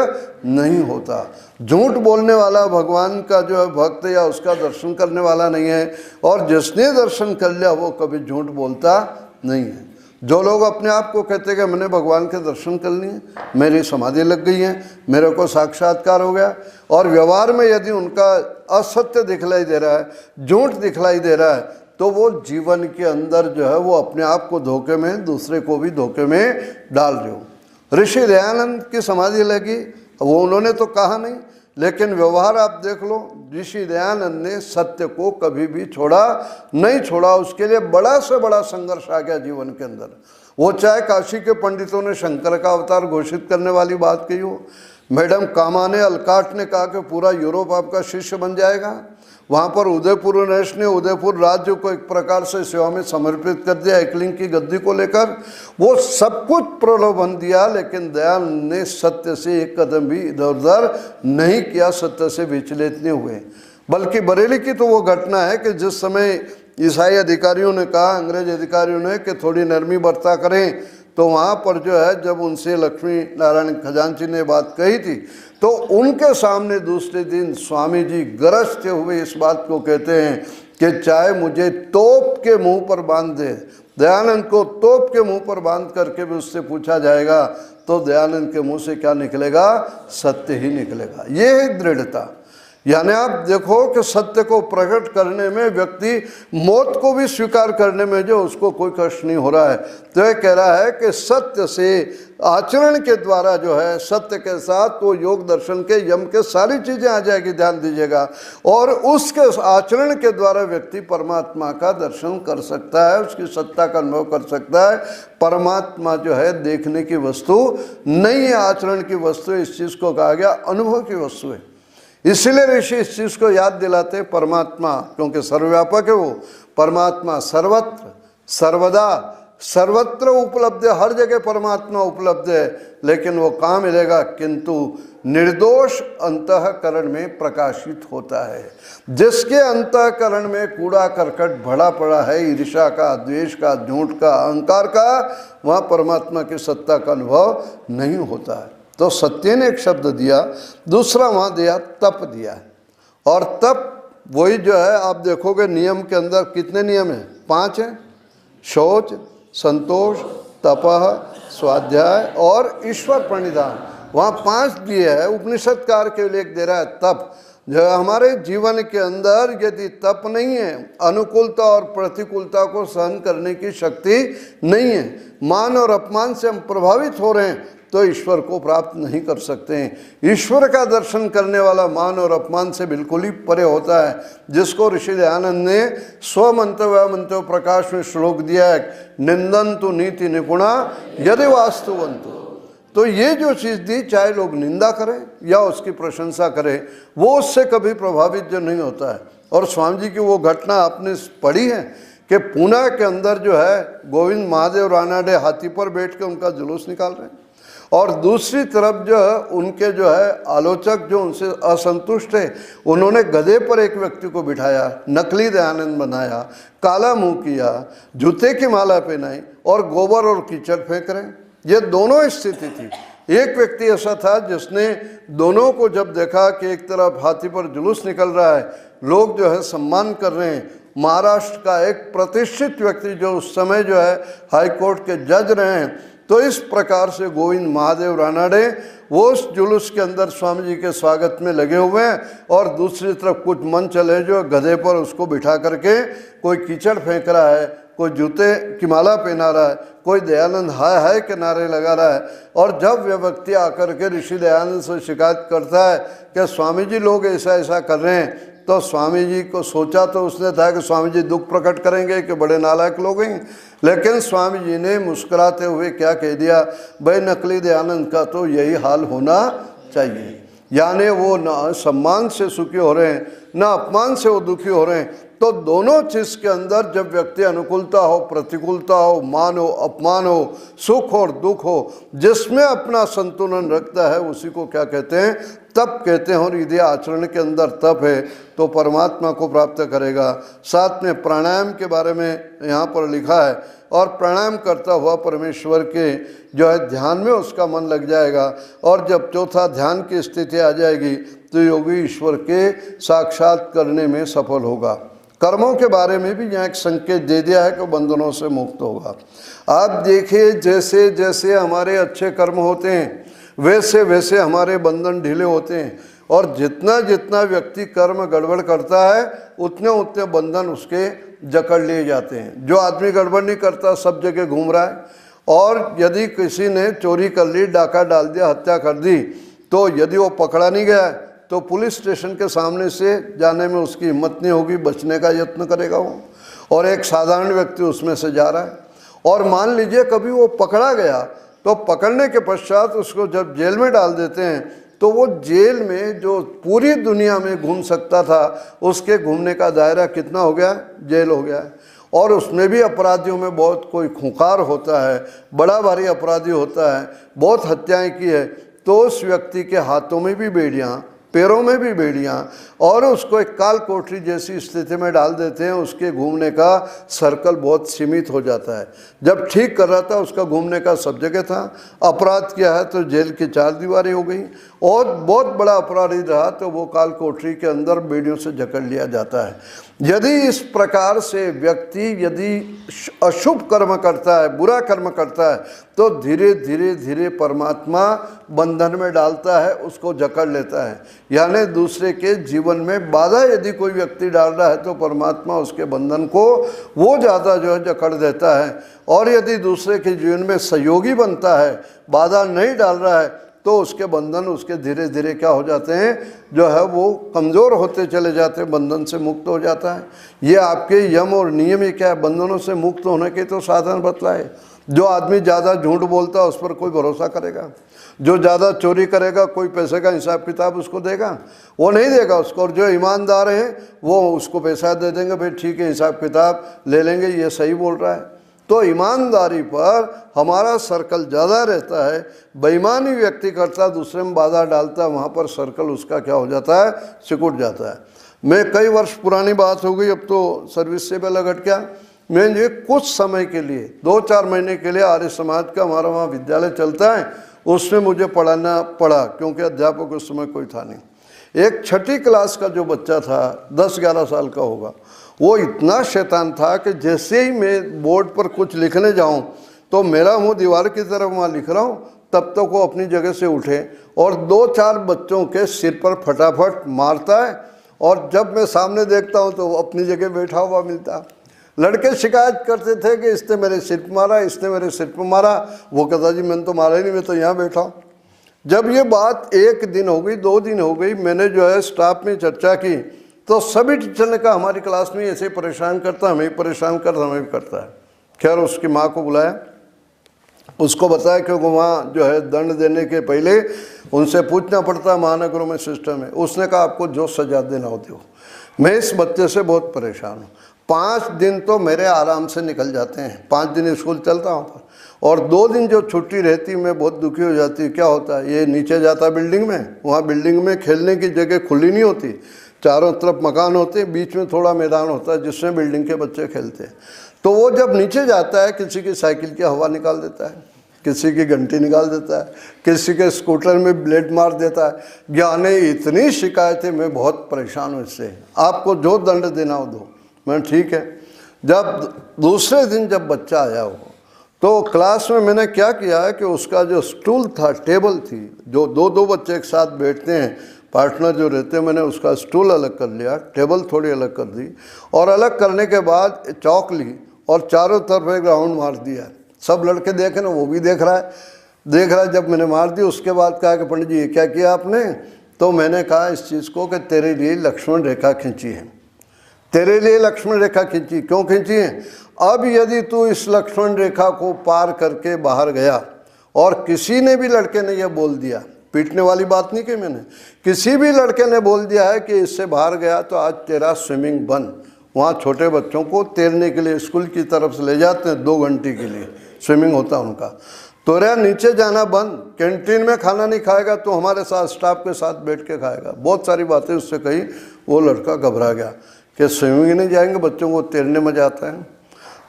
नहीं होता। झूठ बोलने वाला भगवान का जो है भक्त या उसका दर्शन करने वाला नहीं है, और जिसने दर्शन कर लिया वो कभी झूठ बोलता नहीं है। जो लोग अपने आप को कहते हैं कि मैंने भगवान के दर्शन कर लिए, मेरी समाधि लग गई है, मेरे को साक्षात्कार हो गया, और व्यवहार में यदि उनका असत्य दिखलाई दे रहा है, झूठ दिखलाई दे रहा है, तो वो जीवन के अंदर जो है वो अपने आप को धोखे में, दूसरे को भी धोखे में डाल रहे हो। ऋषि दयानंद की समाधि लगी, वो उन्होंने तो कहा नहीं, लेकिन व्यवहार आप देख लो, ऋषि दयानंद ने सत्य को कभी भी नहीं छोड़ा। उसके लिए बड़ा से बड़ा संघर्ष आ गया जीवन के अंदर। वो चाहे काशी के पंडितों ने शंकर का अवतार घोषित करने वाली बात कही हो, मैडम कामाने अलकाट ने कहा कि पूरा यूरोप आपका शिष्य बन जाएगा, वहाँ पर उदयपुर नरेश ने उदयपुर राज्य को एक प्रकार से सेवा में समर्पित कर दिया एकलिंग की गद्दी को लेकर, वो सब कुछ प्रलोभन दिया, लेकिन दयानंद ने सत्य से एक कदम भी इधर उधर नहीं किया, सत्य से विचलित नहीं हुए। बल्कि बरेली की तो वो घटना है कि जिस समय ईसाई अधिकारियों ने कहा, अंग्रेज अधिकारियों ने कि थोड़ी नरमी बरता करें, तो वहाँ पर जो है जब उनसे लक्ष्मी नारायण खजांची ने बात कही थी तो उनके सामने दूसरे दिन स्वामी जी गरजते हुए इस बात को कहते हैं कि चाहे मुझे तोप के मुंह पर बांध दे, दयानंद को तोप के मुंह पर बांध करके भी उससे पूछा जाएगा तो दयानंद के मुंह से क्या निकलेगा? सत्य ही निकलेगा। ये है दृढ़ता। यानी आप देखो कि सत्य को प्रकट करने में, व्यक्ति मौत को भी स्वीकार करने में जो उसको कोई कष्ट नहीं हो रहा है। तो ये कह रहा है कि सत्य से आचरण के द्वारा जो है, सत्य के साथ तो योग दर्शन के यम के सारी चीज़ें आ जाएगी, ध्यान दीजिएगा, और उसके आचरण के द्वारा व्यक्ति परमात्मा का दर्शन कर सकता है, उसकी सत्ता का अनुभव कर सकता है। परमात्मा जो है देखने की वस्तु नहीं है, आचरण की वस्तु है। इस चीज़ को कहा गया अनुभव की वस्तु है। इसलिए ऋषि इस चीज़ को याद दिलाते परमात्मा, क्योंकि सर्वव्यापक है वो परमात्मा, सर्वत्र सर्वदा सर्वत्र उपलब्ध है, हर जगह परमात्मा उपलब्ध है। लेकिन वो कहाँ मिलेगा? किंतु निर्दोष अंतःकरण में प्रकाशित होता है। जिसके अंतःकरण में कूड़ा करकट भरा पड़ा है, ईर्ष्या का, द्वेष का, झूठ का, अहंकार का, वहाँ परमात्मा की सत्ता का अनुभव नहीं होता है। तो सत्य ने एक शब्द दिया, दूसरा वहाँ दिया तप दिया है। और तप वही जो है, आप देखोगे नियम के अंदर कितने नियम हैं? 5 हैं। शौच, संतोष, तपः, स्वाध्याय और ईश्वर प्रणिधान। वहाँ 5 दिए है। उपनिषदकार के लिए एक दे रहा है तप। जो हमारे जीवन के अंदर यदि तप नहीं है, अनुकूलता और प्रतिकूलता को सहन करने की शक्ति नहीं है, मान और अपमान से हम प्रभावित हो रहे हैं, तो ईश्वर को प्राप्त नहीं कर सकते हैं। ईश्वर का दर्शन करने वाला मान और अपमान से बिल्कुल ही परे होता है, जिसको ऋषि दयानंद ने स्वमंतव्य मंतव्य प्रकाश में श्लोक दिया है, निंदन्तु नीति निपुणा यदि वास्तुवन्तु। तो ये जो चीज़ दी, चाहे लोग निंदा करें या उसकी प्रशंसा करें, वो उससे कभी प्रभावित जो नहीं होता है। और स्वामी जी की वो घटना आपने पढ़ी है कि पूना के अंदर जो है गोविंद महादेव रानाडे हाथी पर बैठ के उनका जुलूस निकाल रहे हैं, और दूसरी तरफ जो है उनके जो है आलोचक जो उनसे असंतुष्ट है, उन्होंने गधे पर एक व्यक्ति को बिठाया, नकली दयानंद बनाया, काला मुंह किया, जूते की माला पहनाई और गोबर और कीचड़ फेंक रहे हैं। ये दोनों स्थिति थी। एक व्यक्ति ऐसा था जिसने दोनों को जब देखा कि एक तरफ हाथी पर जुलूस निकल रहा है, लोग जो है सम्मान कर रहे हैं, महाराष्ट्र का एक प्रतिष्ठित व्यक्ति जो उस समय जो है हाई कोर्ट के जज रहे हैं, तो इस प्रकार से गोविंद महादेव रानाडे वो उस जुलूस के अंदर स्वामी जी के स्वागत में लगे हुए हैं, और दूसरी तरफ कुछ मन चले जो गधे पर उसको बिठा करके कोई कीचड़ फेंक रहा है, कोई जूते की माला पहना रहा है, कोई दयानंद हाय हाय के नारे लगा रहा है। और जब वह व्यक्ति आकर के ऋषि दयानंद से शिकायत करता है कि स्वामी जी लोग ऐसा ऐसा कर रहे हैं, तो स्वामी जी को सोचा तो उसने था कि स्वामी जी दुख प्रकट करेंगे कि बड़े नालायक लोग हैं, लेकिन स्वामी जी ने मुस्कुराते हुए क्या कह दिया, भाई नकली दयानंद का तो यही हाल होना चाहिए। यानी वो न सम्मान से सुखी हो रहे हैं, न अपमान से वो दुखी हो रहे हैं। तो दोनों चीज के अंदर जब व्यक्ति अनुकूलता हो, प्रतिकूलता हो, मान हो, अपमान हो, सुख और दुख हो, जिसमें अपना संतुलन रखता है उसी को क्या कहते हैं, तप कहते हैं। और यदि आचरण के अंदर तप है तो परमात्मा को प्राप्त करेगा। साथ में प्राणायाम के बारे में यहाँ पर लिखा है, और प्राणायाम करता हुआ परमेश्वर के जो है ध्यान में उसका मन लग जाएगा, और जब चौथा ध्यान की स्थिति आ जाएगी तो योगी ईश्वर के साक्षात करने में सफल होगा। कर्मों के बारे में भी यहाँ एक संकेत दे दिया है कि बंधनों से मुक्त होगा। आप देखिए, जैसे जैसे हमारे अच्छे कर्म होते हैं वैसे वैसे हमारे बंधन ढीले होते हैं, और जितना जितना व्यक्ति कर्म गड़बड़ करता है उतने उतने बंधन उसके जकड़ लिए जाते हैं। जो आदमी गड़बड़ नहीं करता सब जगह घूम रहा है, और यदि किसी ने चोरी कर ली, डाका डाल दिया, हत्या कर दी, तो यदि वो पकड़ा नहीं गया तो पुलिस स्टेशन के सामने से जाने में उसकी हिम्मत नहीं होगी, बचने का यत्न करेगा वो, और एक साधारण व्यक्ति उसमें से जा रहा है। और मान लीजिए कभी वो पकड़ा गया, तो पकड़ने के पश्चात उसको जब जेल में डाल देते हैं, तो वो जेल में जो पूरी दुनिया में घूम सकता था, उसके घूमने का दायरा कितना हो गया, जेल हो गया है। और उसमें भी अपराधियों में बहुत कोई खूंखार होता है, बड़ा भारी अपराधी होता है, बहुत हत्याएं की है, तो उस व्यक्ति के हाथों में भी बेड़ियाँ, पैरों में भी बेड़ियाँ, और उसको एक काल कोठरी जैसी स्थिति में डाल देते हैं। उसके घूमने का सर्कल बहुत सीमित हो जाता है। जब ठीक कर रहा था उसका घूमने का सब जगह था, अपराध किया है तो जेल की 4 दीवारें हो गई, और बहुत बड़ा अपराधी रहा तो वो काल कोठरी के अंदर बेड़ियों से जकड़ लिया जाता है। यदि इस प्रकार से व्यक्ति यदि अशुभ कर्म करता है, बुरा कर्म करता है, तो धीरे धीरे धीरे परमात्मा बंधन में डालता है, उसको जकड़ लेता है। यानी दूसरे के जीवन में बाधा यदि कोई व्यक्ति डाल रहा है तो परमात्मा उसके बंधन को वो ज़्यादा जो है जकड़ देता है। और यदि दूसरे के जीवन में सहयोगी बनता है, बाधा नहीं डाल रहा है, तो उसके बंधन उसके धीरे धीरे क्या हो जाते हैं, जो है वो कमज़ोर होते चले जाते हैं, बंधन से मुक्त हो जाता है। ये आपके यम और नियम ही क्या है, बंधनों से मुक्त होने के तो साधन बतलाए। जो आदमी ज़्यादा झूठ बोलता है उस पर कोई भरोसा करेगा, जो ज़्यादा चोरी करेगा कोई पैसे का हिसाब किताब उसको देगा, वो नहीं देगा उसको। और जो ईमानदार है वो उसको पैसा दे देंगे, भाई ठीक है हिसाब किताब ले लेंगे, ये सही बोल रहा है। तो ईमानदारी पर हमारा सर्कल ज़्यादा रहता है। बेईमानी व्यक्ति करता, दूसरे में बाधा डालता, वहाँ पर सर्कल उसका क्या हो जाता है, सिकुड़ जाता है। मैं कई वर्ष पुरानी बात हो गई, अब तो सर्विस से भी लगट गया। मैं ये कुछ समय के लिए 2-4 महीने के लिए आर्य समाज का हमारा वहाँ विद्यालय चलता है, उसमें मुझे पढ़ाना पड़ा, क्योंकि अध्यापक उस समय कोई था नहीं। एक 6ठी क्लास का जो बच्चा था, 10-11 साल का होगा, वो इतना शैतान था कि जैसे ही मैं बोर्ड पर कुछ लिखने जाऊं तो मेरा मुंह दीवार की तरफ वहाँ लिख रहा हूँ, तब तक वो अपनी जगह से उठे और 2-4 बच्चों के सिर पर फटाफट मारता है। और जब मैं सामने देखता हूँ तो वो अपनी जगह बैठा हुआ मिलता। लड़के शिकायत करते थे कि इसने मेरे सिर पर मारा, इसने मेरे सिर पर मारा। वो कहता जी मैंने तो मारा ही नहीं, मैं तो यहाँ बैठा हूँ। जब ये बात 1 दिन हो गई, 2 दिन हो गई, मैंने जो है स्टाफ में चर्चा की, तो सभी टीचर ने कहा हमारी क्लास में ऐसे परेशान करता, हमें परेशान करता, हमें भी करता है। खैर उसकी माँ को बुलाया, उसको बताया क्योंकि वहाँ जो है दंड देने के पहले उनसे पूछना पड़ता है, महानगरों में सिस्टम है। उसने कहा आपको जो सजा देना हो दो। मैं इस बच्चे से बहुत परेशान हूँ। 5 दिन तो मेरे आराम से निकल जाते हैं, 5 दिन स्कूल चलता वहाँ पर, और 2 दिन जो छुट्टी रहती मैं बहुत दुखी हो जाती। क्या होता है, ये नीचे जाता बिल्डिंग में, वहाँ बिल्डिंग में खेलने की जगह खुली नहीं होती, चारों तरफ मकान होते, बीच में थोड़ा मैदान होता है जिसमें बिल्डिंग के बच्चे खेलते हैं। तो वो जब नीचे जाता है, किसी की साइकिल की हवा निकाल देता है, किसी की घंटी निकाल देता है, किसी के स्कूटर में ब्लेड मार देता है। ज्ञाने इतनी शिकायतें, मैं बहुत परेशान हूँ इससे, आपको जो दंड देना हो दो। मैं ठीक है। जब दूसरे दिन जब बच्चा आया हो तो क्लास में मैंने क्या किया है कि उसका जो स्टूल था, टेबल थी, जो 2-2 बच्चे एक साथ बैठते हैं, पार्टनर जो रहते हैं, मैंने उसका स्टूल अलग कर लिया, टेबल थोड़ी अलग कर दी, और अलग करने के बाद चौक ली और चारों तरफ एक राउंड मार दिया। सब लड़के देख रहे हैं, वो भी देख रहा है। जब मैंने मार दी उसके बाद कहा कि पंडित जी ये क्या किया आपने? तो मैंने कहा इस चीज़ को कि तेरे लिए लक्ष्मण रेखा खींची है, तेरे लिए लक्ष्मण रेखा खींची। क्यों खींची है? अब यदि तू इस लक्ष्मण रेखा को पार करके बाहर गया और किसी ने भी लड़के ने यह बोल दिया, पीटने वाली बात नहीं की मैंने, किसी भी लड़के ने बोल दिया है कि इससे बाहर गया तो आज तेरा स्विमिंग बंद। वहाँ छोटे बच्चों को तैरने के लिए स्कूल की तरफ से ले जाते हैं, 2 घंटे के लिए स्विमिंग होता उनका। तो रे नीचे जाना बंद, कैंटीन में खाना नहीं खाएगा तो हमारे साथ स्टाफ के साथ बैठ के खाएगा। बहुत सारी बातें उससे कही। वो लड़का घबरा गया कि स्विमिंग नहीं जाएंगे, बच्चों को तैरने मजा आता है।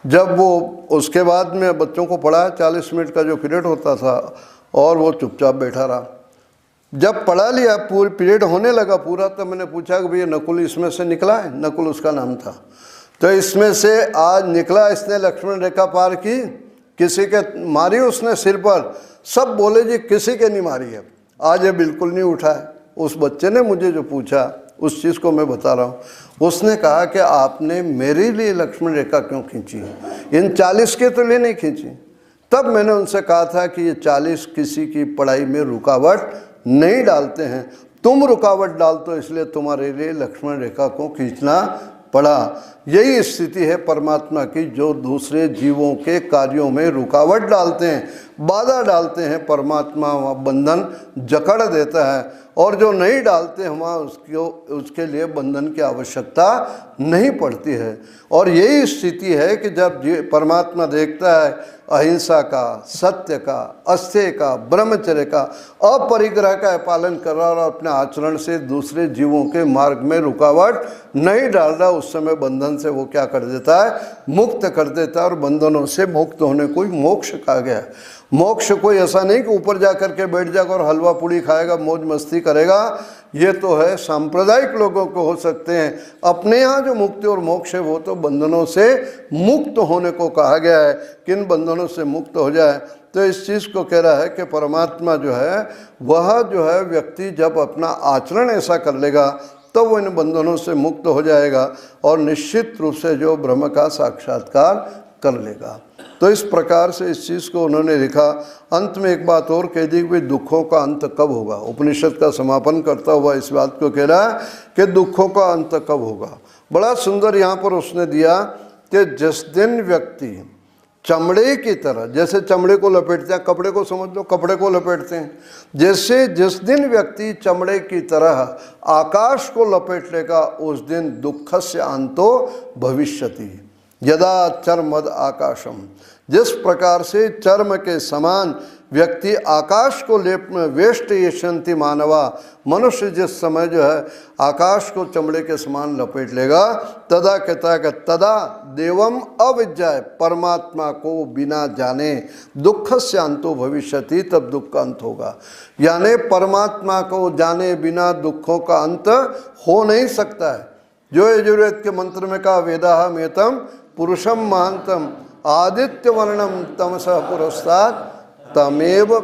जब वो उसके बाद में बच्चों को पढ़ाया, 40 मिनट का जो पीरियड होता था, और वो चुपचाप बैठा रहा। जब पढ़ा लिया, पूरी पीरियड होने लगा पूरा, तो मैंने पूछा कि भैया नकुल इसमें से निकला है? नकुल उसका नाम था। तो इसमें से आज निकला, इसने लक्ष्मण रेखा पार की, किसी के मारी उसने सिर पर? सब बोले जी किसी के नहीं मारी है। आज ये बिल्कुल नहीं उठा है। उस बच्चे ने मुझे जो पूछा उस चीज़ को मैं बता रहा हूँ। उसने कहा कि आपने मेरे लिए लक्ष्मण रेखा क्यों खींची? इन 40 के तो लिए नहीं खींची। तब मैंने उनसे कहा था कि ये 40 किसी की पढ़ाई में रुकावट नहीं डालते हैं, तुम रुकावट डालते हो, इसलिए तुम्हारे लिए लक्ष्मण रेखा को खींचना पड़ा। यही स्थिति है परमात्मा की, जो दूसरे जीवों के कार्यों में रुकावट डालते हैं, बाधा डालते हैं, परमात्मा वहाँ बंधन जकड़ देता है, और जो नहीं डालते हैं वहाँ उसके लिए बंधन की आवश्यकता नहीं पड़ती है। और यही स्थिति है कि जब परमात्मा देखता है अहिंसा का, सत्य का, अस्तेय का, ब्रह्मचर्य का, अपरिग्रह का पालन कर रहा और अपने आचरण से दूसरे जीवों के मार्ग में रुकावट नहीं डाल रहा, उस समय बंधन से वो क्या कर देता है? मुक्त कर देता है। और बंधनों से मुक्त होने को ही मोक्ष कहा गया है। मोक्ष कोई ऐसा नहीं कि ऊपर जा कर के बैठ जाकर और हलवा पूड़ी खाएगा, मौज मस्ती करेगा। ये तो है सांप्रदायिक लोगों को हो सकते हैं। अपने यहाँ जो मुक्ति और मोक्ष है वो तो बंधनों से मुक्त होने को कहा गया है। किन बंधनों से मुक्त हो जाए? तो इस चीज़ को कह रहा है कि परमात्मा जो है वह जो है व्यक्ति जब अपना आचरण ऐसा कर लेगा तो वो इन बंधनों से मुक्त हो जाएगा और निश्चित रूप से जो ब्रह्म का साक्षात्कार कर लेगा। तो इस प्रकार से इस चीज़ को उन्होंने लिखा। अंत में एक बात और कह दी कि दुखों का अंत कब होगा। उपनिषद का समापन करता हुआ इस बात को कह रहा है कि दुखों का अंत कब होगा। बड़ा सुंदर यहाँ पर उसने दिया कि जिस दिन व्यक्ति चमड़े की तरह, जैसे चमड़े को लपेटते हैं, कपड़े को समझ लो, कपड़े को लपेटते हैं, जैसे जिस दिन व्यक्ति चमड़े की तरह आकाश को लपेट लेगा उस दिन दुखस्य अंतो भविष्यति यदा चर्मद आकाशम। जिस प्रकार से चर्म के समान व्यक्ति आकाश को लेप में वेष्ट यशंति मानवा, मनुष्य जिस समय जो है आकाश को चमड़े के समान लपेट लेगा, तदा कहता है कि तदा देवम अविद्याय, परमात्मा को बिना जाने दुखस्य अंतो भविष्यति, तब दुख का अंत होगा। यानी परमात्मा को जाने बिना दुखों का अंत हो नहीं सकता है। जो यजुर्वेद के मंत्र में कहा वेदाहम एतम पुरुषम महांतम आदित्य वर्णम तमसः पुरस्तात् तमेव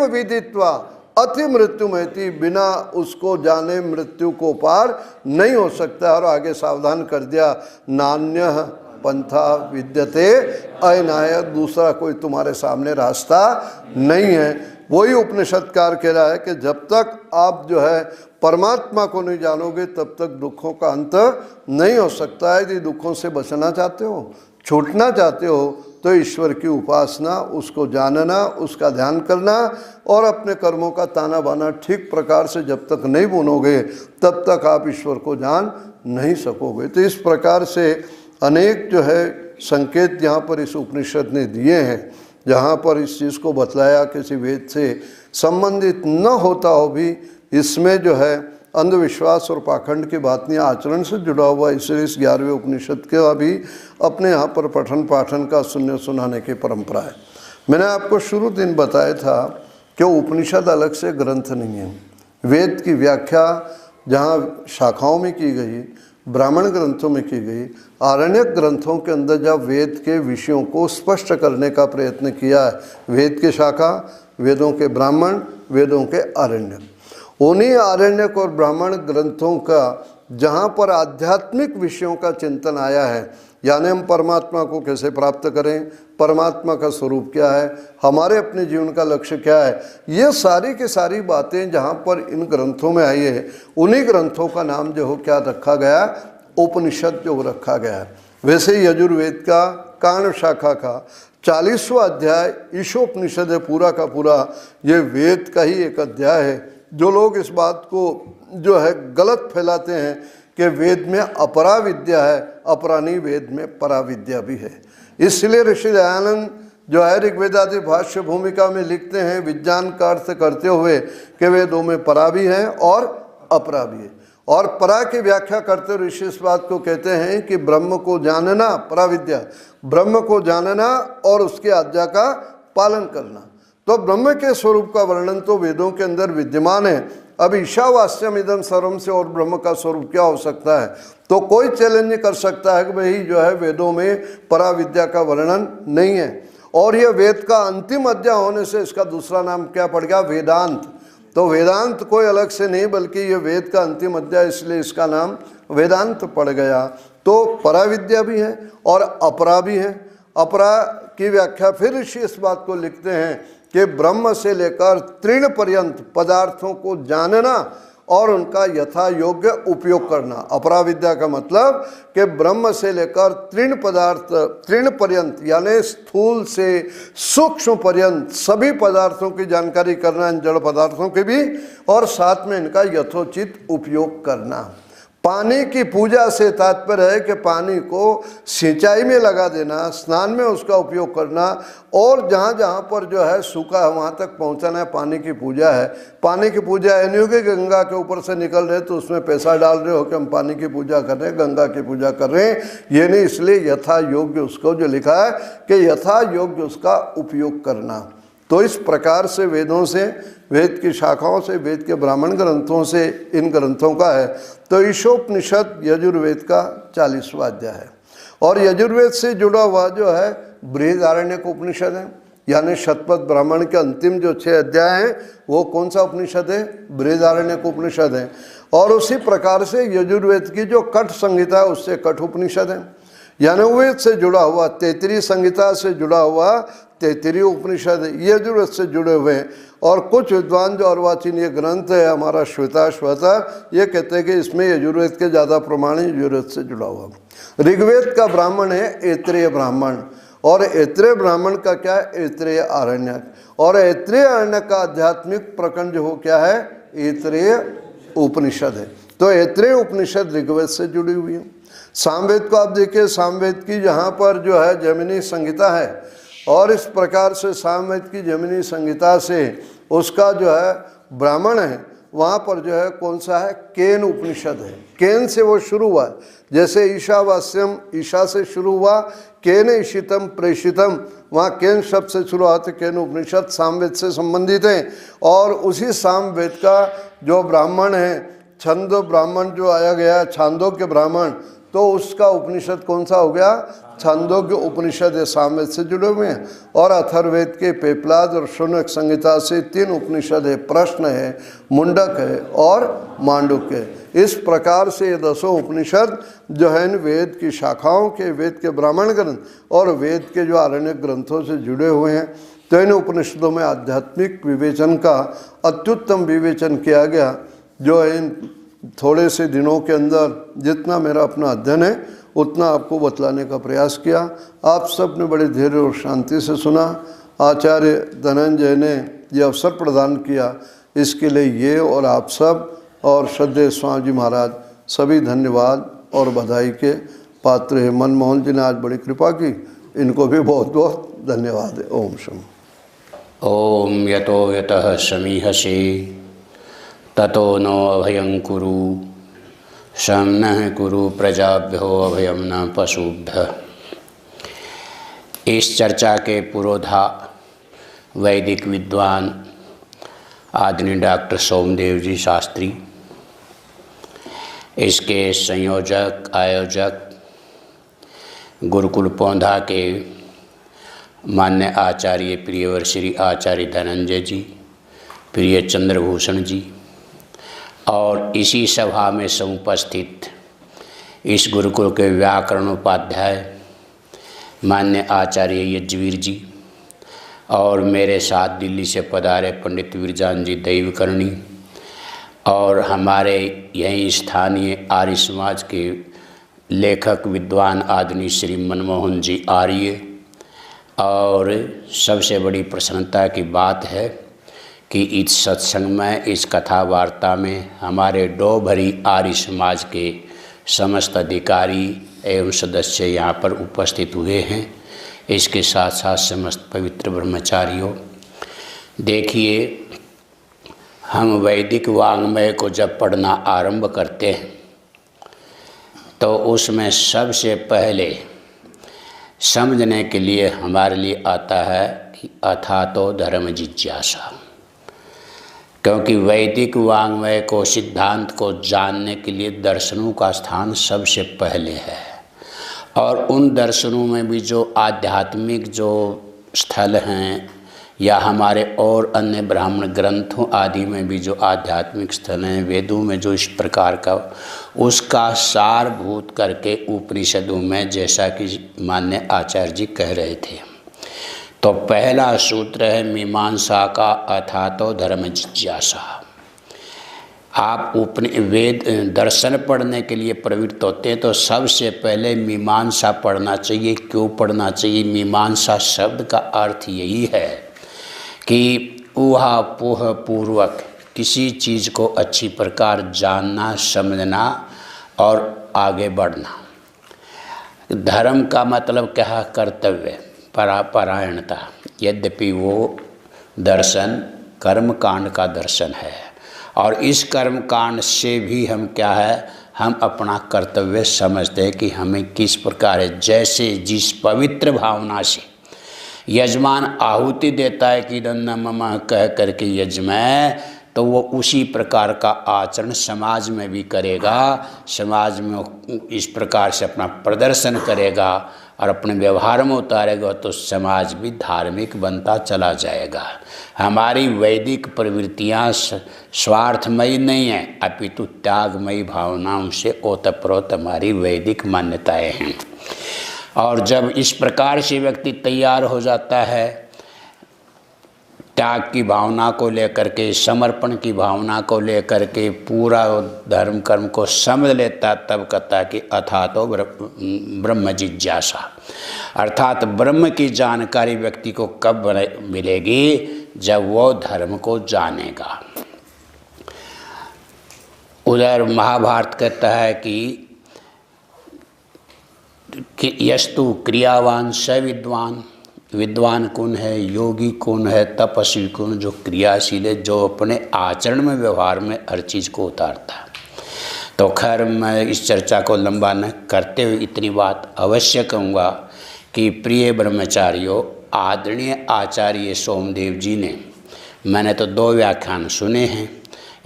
विदित्वा अति मृत्युमैति, बिना उसको जाने मृत्यु को पार नहीं हो सकता। और आगे सावधान कर दिया, नान्यः पंथा विद्यते अनाय, दूसरा कोई तुम्हारे सामने रास्ता नहीं है। वही उपनिषदकार कह रहा है कि जब तक आप जो है परमात्मा को नहीं जानोगे तब तक दुखों का अंत नहीं हो सकता है। यदि दुखों से बचना चाहते हो, छूटना चाहते हो, तो ईश्वर की उपासना, उसको जानना, उसका ध्यान करना और अपने कर्मों का ताना बाना ठीक प्रकार से जब तक नहीं बुनोगे तब तक आप ईश्वर को जान नहीं सकोगे। तो इस प्रकार से अनेक जो है संकेत यहाँ पर इस उपनिषद ने दिए हैं, जहाँ पर इस चीज़ को बतलाया किसी वेद से संबंधित न होता हो भी इसमें जो है अंधविश्वास और पाखंड की बात नहीं, आचरण से जुड़ा हुआ। इसलिए इस 11वें उपनिषद का भी अपने यहाँ पर पठन पाठन का सुनने सुनाने की परंपरा है। मैंने आपको शुरू दिन बताया था कि उपनिषद अलग से ग्रंथ नहीं है। वेद की व्याख्या जहाँ शाखाओं में की गई, ब्राह्मण ग्रंथों में की गई, आरण्यक ग्रंथों के अंदर जब वेद के विषयों को स्पष्ट करने का प्रयत्न किया है, वेद के शाखा, वेदों के ब्राह्मण, वेदों के आरण्यक, उन्हीं आरण्यक और ब्राह्मण ग्रंथों का जहाँ पर आध्यात्मिक विषयों का चिंतन आया है, यानी हम परमात्मा को कैसे प्राप्त करें, परमात्मा का स्वरूप क्या है, हमारे अपने जीवन का लक्ष्य क्या है, ये सारी की सारी बातें जहाँ पर इन ग्रंथों में आई है, उन्हीं ग्रंथों का नाम जो हो क्या रखा गया, उपनिषद जो रखा गया है। वैसे यजुर्वेद का काण्ड शाखा का 40वां अध्याय ईशोपनिषद है, पूरा का पूरा ये वेद का ही एक अध्याय है। जो लोग इस बात को जो है गलत फैलाते हैं कि वेद में अपरा विद्या है, अपरा नहीं, वेद में परा विद्या भी है। इसलिए ऋषि दयानंद जो है ऋग्वेदादि भाष्य भूमिका में लिखते हैं विज्ञान का अर्थ करते हुए कि वेदों में परा भी है और अपरा भी है। और परा की व्याख्या करते हुए ऋषि इस बात को कहते हैं कि ब्रह्म को जानना, परा विद्या, ब्रह्म को जानना और उसके आज्ञा का पालन करना। तो ब्रह्म के स्वरूप का वर्णन तो वेदों के अंदर विद्यमान है। अब ईशावास्यम इदम सर्वम से और ब्रह्म का स्वरूप क्या हो सकता है? तो कोई चैलेंज नहीं कर सकता है कि भाई जो है वेदों में परा विद्या का वर्णन नहीं है। और यह वेद का अंतिम अध्याय होने से इसका दूसरा नाम क्या पड़ गया? वेदांत। तो वेदांत कोई अलग से नहीं बल्कि ये वेद का अंतिम अध्याय, इसलिए इसका नाम वेदांत पड़ गया। तो परा विद्या भी है और अपरा भी है। अपरा की व्याख्या फिर ऋषि इस बात को लिखते हैं कि ब्रह्म से लेकर तृण पर्यंत पदार्थों को जानना और उनका यथा योग्य उपयोग करना। अपरा विद्या का मतलब कि ब्रह्म से लेकर तृण पदार्थ, तृण पर्यंत यानी स्थूल से सूक्ष्म पर्यंत सभी पदार्थों की जानकारी करना, इन जड़ पदार्थों के भी, और साथ में इनका यथोचित उपयोग करना। पानी की पूजा से तात्पर्य है कि पानी को सिंचाई में लगा देना, स्नान में उसका उपयोग करना, और जहाँ जहाँ पर जो है सूखा है वहाँ तक पहुँचाना है, पानी की पूजा है। पानी की पूजा है नहीं हो कि गंगा के ऊपर से निकल रहे तो उसमें पैसा डाल रहे हो कि हम पानी की पूजा कर रहे हैं, गंगा की पूजा कर रहे हैं, ये नहीं। इसलिए यथा योग्य उसको जो लिखा है कि यथा योग्य उसका उपयोग करना। तो इस प्रकार से वेदों से, वेद की शाखाओं से, वेद के ब्राह्मण ग्रंथों से इन ग्रंथों का है। तो ईशोपनिषद यजुर्वेद का 40वां अध्याय है। और यजुर्वेद से जुड़ा हुआ जो है बृहदारण्यक उपनिषद है, यानी शतपथ ब्राह्मण के अंतिम जो 6 अध्याय हैं वो कौन सा उपनिषद है? बृहदारण्यक उपनिषद है। और उसी प्रकार से यजुर्वेद की जो कठ संहिता है उससे कठ उपनिषद है, यानी वेद से जुड़ा हुआ तैतरीय संहिता से जुड़ा हुआ तैतरीय उपनिषद यजुर्वेद से जुड़े हुए हैं। और कुछ विद्वान जो अर्वाचीन ये ग्रंथ है हमारा श्वेता, ये कहते हैं कि इसमें यजुर्वेद के ज़्यादा प्रमाण यजुर्वेद से जुड़ा हुआ। ऋग्वेद का ब्राह्मण है ऐत्रेय ब्राह्मण, और ऐत्रेय ब्राह्मण का क्या है? ऐत्रेय आरण्यक। और ऐत्रेय आरण्यक का आध्यात्मिक प्रकरण जो हो क्या है? ऐत्रेय उपनिषद है। तो ऐत्रेय उपनिषद ऋग्वेद से जुड़ी हुई है। सामवेद को आप देखिए, सामवेद की जहाँ पर जो है जैमिनी संहिता है, और इस प्रकार से सामवेद की जैमिनी संहिता से उसका जो है ब्राह्मण है, वहाँ पर जो है कौन सा है? केन उपनिषद है। केन से वो शुरू हुआ, जैसे ईशावास्यम ईशा से शुरू हुआ, केन ईशितम प्रेषितम, वहाँ केन शब्द से शुरू हुआ, तो केन उपनिषद सामवेद से संबंधित है। और उसी सामवेद का जो ब्राह्मण है, छंद ब्राह्मण जो आया गया, छांदोग्य ब्राह्मण, तो उसका उपनिषद कौन सा हो गया? छांदोग्य उपनिषद है, सामवेद से जुड़े हुए हैं। और अथर्ववेद के पेपलाद और शौनक संहिता से 3 उपनिषद है, प्रश्न है, मुंडक है और मांडुक्य है। इस प्रकार से ये 10 उपनिषद जो है इन वेद की शाखाओं के, वेद के ब्राह्मण ग्रंथ और वेद के जो आरण्यक ग्रंथों से जुड़े हुए हैं। तो इन उपनिषदों में आध्यात्मिक विवेचन का अत्युत्तम विवेचन किया गया, जो इन थोड़े से दिनों के अंदर जितना मेरा अपना अध्ययन है उतना आपको बतलाने का प्रयास किया। आप सब ने बड़े धैर्य और शांति से सुना। आचार्य धनंजय ने यह अवसर प्रदान किया, इसके लिए ये और आप सब और श्रद्धेय स्वामी जी महाराज सभी धन्यवाद और बधाई के पात्र हैं। मनमोहन जी ने आज बड़ी कृपा की, इनको भी बहुत बहुत धन्यवाद है। ओम शम। ओम यतो यतः समीहसे ततो नो अभयं कुरु शं नः कुरु प्रजाभ्यो अभयं न पशुभ्यः। इस चर्चा के पुरोधा वैदिक विद्वान आदरणीय डॉक्टर सोमदेव जी शास्त्री, इसके संयोजक आयोजक गुरुकुल पौंधा के मान्य आचार्य प्रियवर श्री आचार्य धनंजय जी, प्रिय चंद्रभूषण जी, और इसी सभा में समुपस्थित इस गुरुकुल के व्याकरण उपाध्याय मान्य आचार्य यज्वीर जी, और मेरे साथ दिल्ली से पधारे पंडित वीरजान जी दैवकर्णी, और हमारे यहीं स्थानीय आर्य समाज के लेखक विद्वान आदरणीय श्री मनमोहन जी आर्य। और सबसे बड़ी प्रसन्नता की बात है कि इस सत्संग में, इस कथा वार्ता में हमारे डोभरी आर्य समाज के समस्त अधिकारी एवं सदस्य यहाँ पर उपस्थित हुए हैं। इसके साथ साथ समस्त पवित्र ब्रह्मचारियों, देखिए, हम वैदिक वाङ्मय को जब पढ़ना आरंभ करते हैं तो उसमें सबसे पहले समझने के लिए हमारे लिए आता है कि अथातो धर्म जिज्ञासा, क्योंकि वैदिक वाङ्मय को, सिद्धांत को जानने के लिए दर्शनों का स्थान सबसे पहले है। और उन दर्शनों में भी जो आध्यात्मिक जो स्थल हैं, या हमारे और अन्य ब्राह्मण ग्रंथों आदि में भी जो आध्यात्मिक स्थल हैं, वेदों में जो इस प्रकार का, उसका सारभूत करके उपनिषदों में, जैसा कि मान्य आचार्य जी कह रहे थे, तो पहला सूत्र है मीमांसा का, अथातो धर्म जिज्ञासा। आप वेद दर्शन पढ़ने के लिए प्रवृत्त होते हैं तो सबसे पहले मीमांसा पढ़ना चाहिए। क्यों पढ़ना चाहिए? मीमांसा शब्द का अर्थ यही है कि ऊहापोह पूर्वक किसी चीज़ को अच्छी प्रकार जानना, समझना और आगे बढ़ना। धर्म का मतलब क्या है? कर्तव्य, परायणता। यद्यपि वो दर्शन कर्म कांड का दर्शन है, और इस कर्म कांड से भी हम क्या है, हम अपना कर्तव्य समझते हैं कि हमें किस प्रकार है। जैसे जिस पवित्र भावना से यजमान आहुति देता है कि दन्ना ममा कह करके यजमान, तो वो उसी प्रकार का आचरण समाज में भी करेगा, समाज में इस प्रकार से अपना प्रदर्शन करेगा और अपने व्यवहार में उतारेगा, तो समाज भी धार्मिक बनता चला जाएगा। हमारी वैदिक प्रवृत्तियाँ स्वार्थमयी नहीं हैं, अपितु त्यागमयी भावनाओं से ओतप्रोत हमारी वैदिक मान्यताएं हैं। और जब इस प्रकार से व्यक्ति तैयार हो जाता है, त्याग की भावना को लेकर के, समर्पण की भावना को लेकर के, पूरा धर्म कर्म को समझ लेता, तब कहता कि अथातो ब्रह्म जिज्ञासा। अर्थात ब्रह्म की जानकारी व्यक्ति को कब मिलेगी? जब वो धर्म को जानेगा। उधर महाभारत कहता है कि यस्तु क्रियावान स विद्वान। विद्वान कौन है? योगी कौन है? तपस्वी कौन? जो क्रियाशील है, जो अपने आचरण में, व्यवहार में हर चीज़ को उतारता है। तो खैर, मैं इस चर्चा को लंबा न करते हुए इतनी बात अवश्य कहूँगा कि प्रिय ब्रह्मचारियों, आदरणीय आचार्य सोमदेव जी ने, मैंने तो 2 व्याख्यान सुने हैं।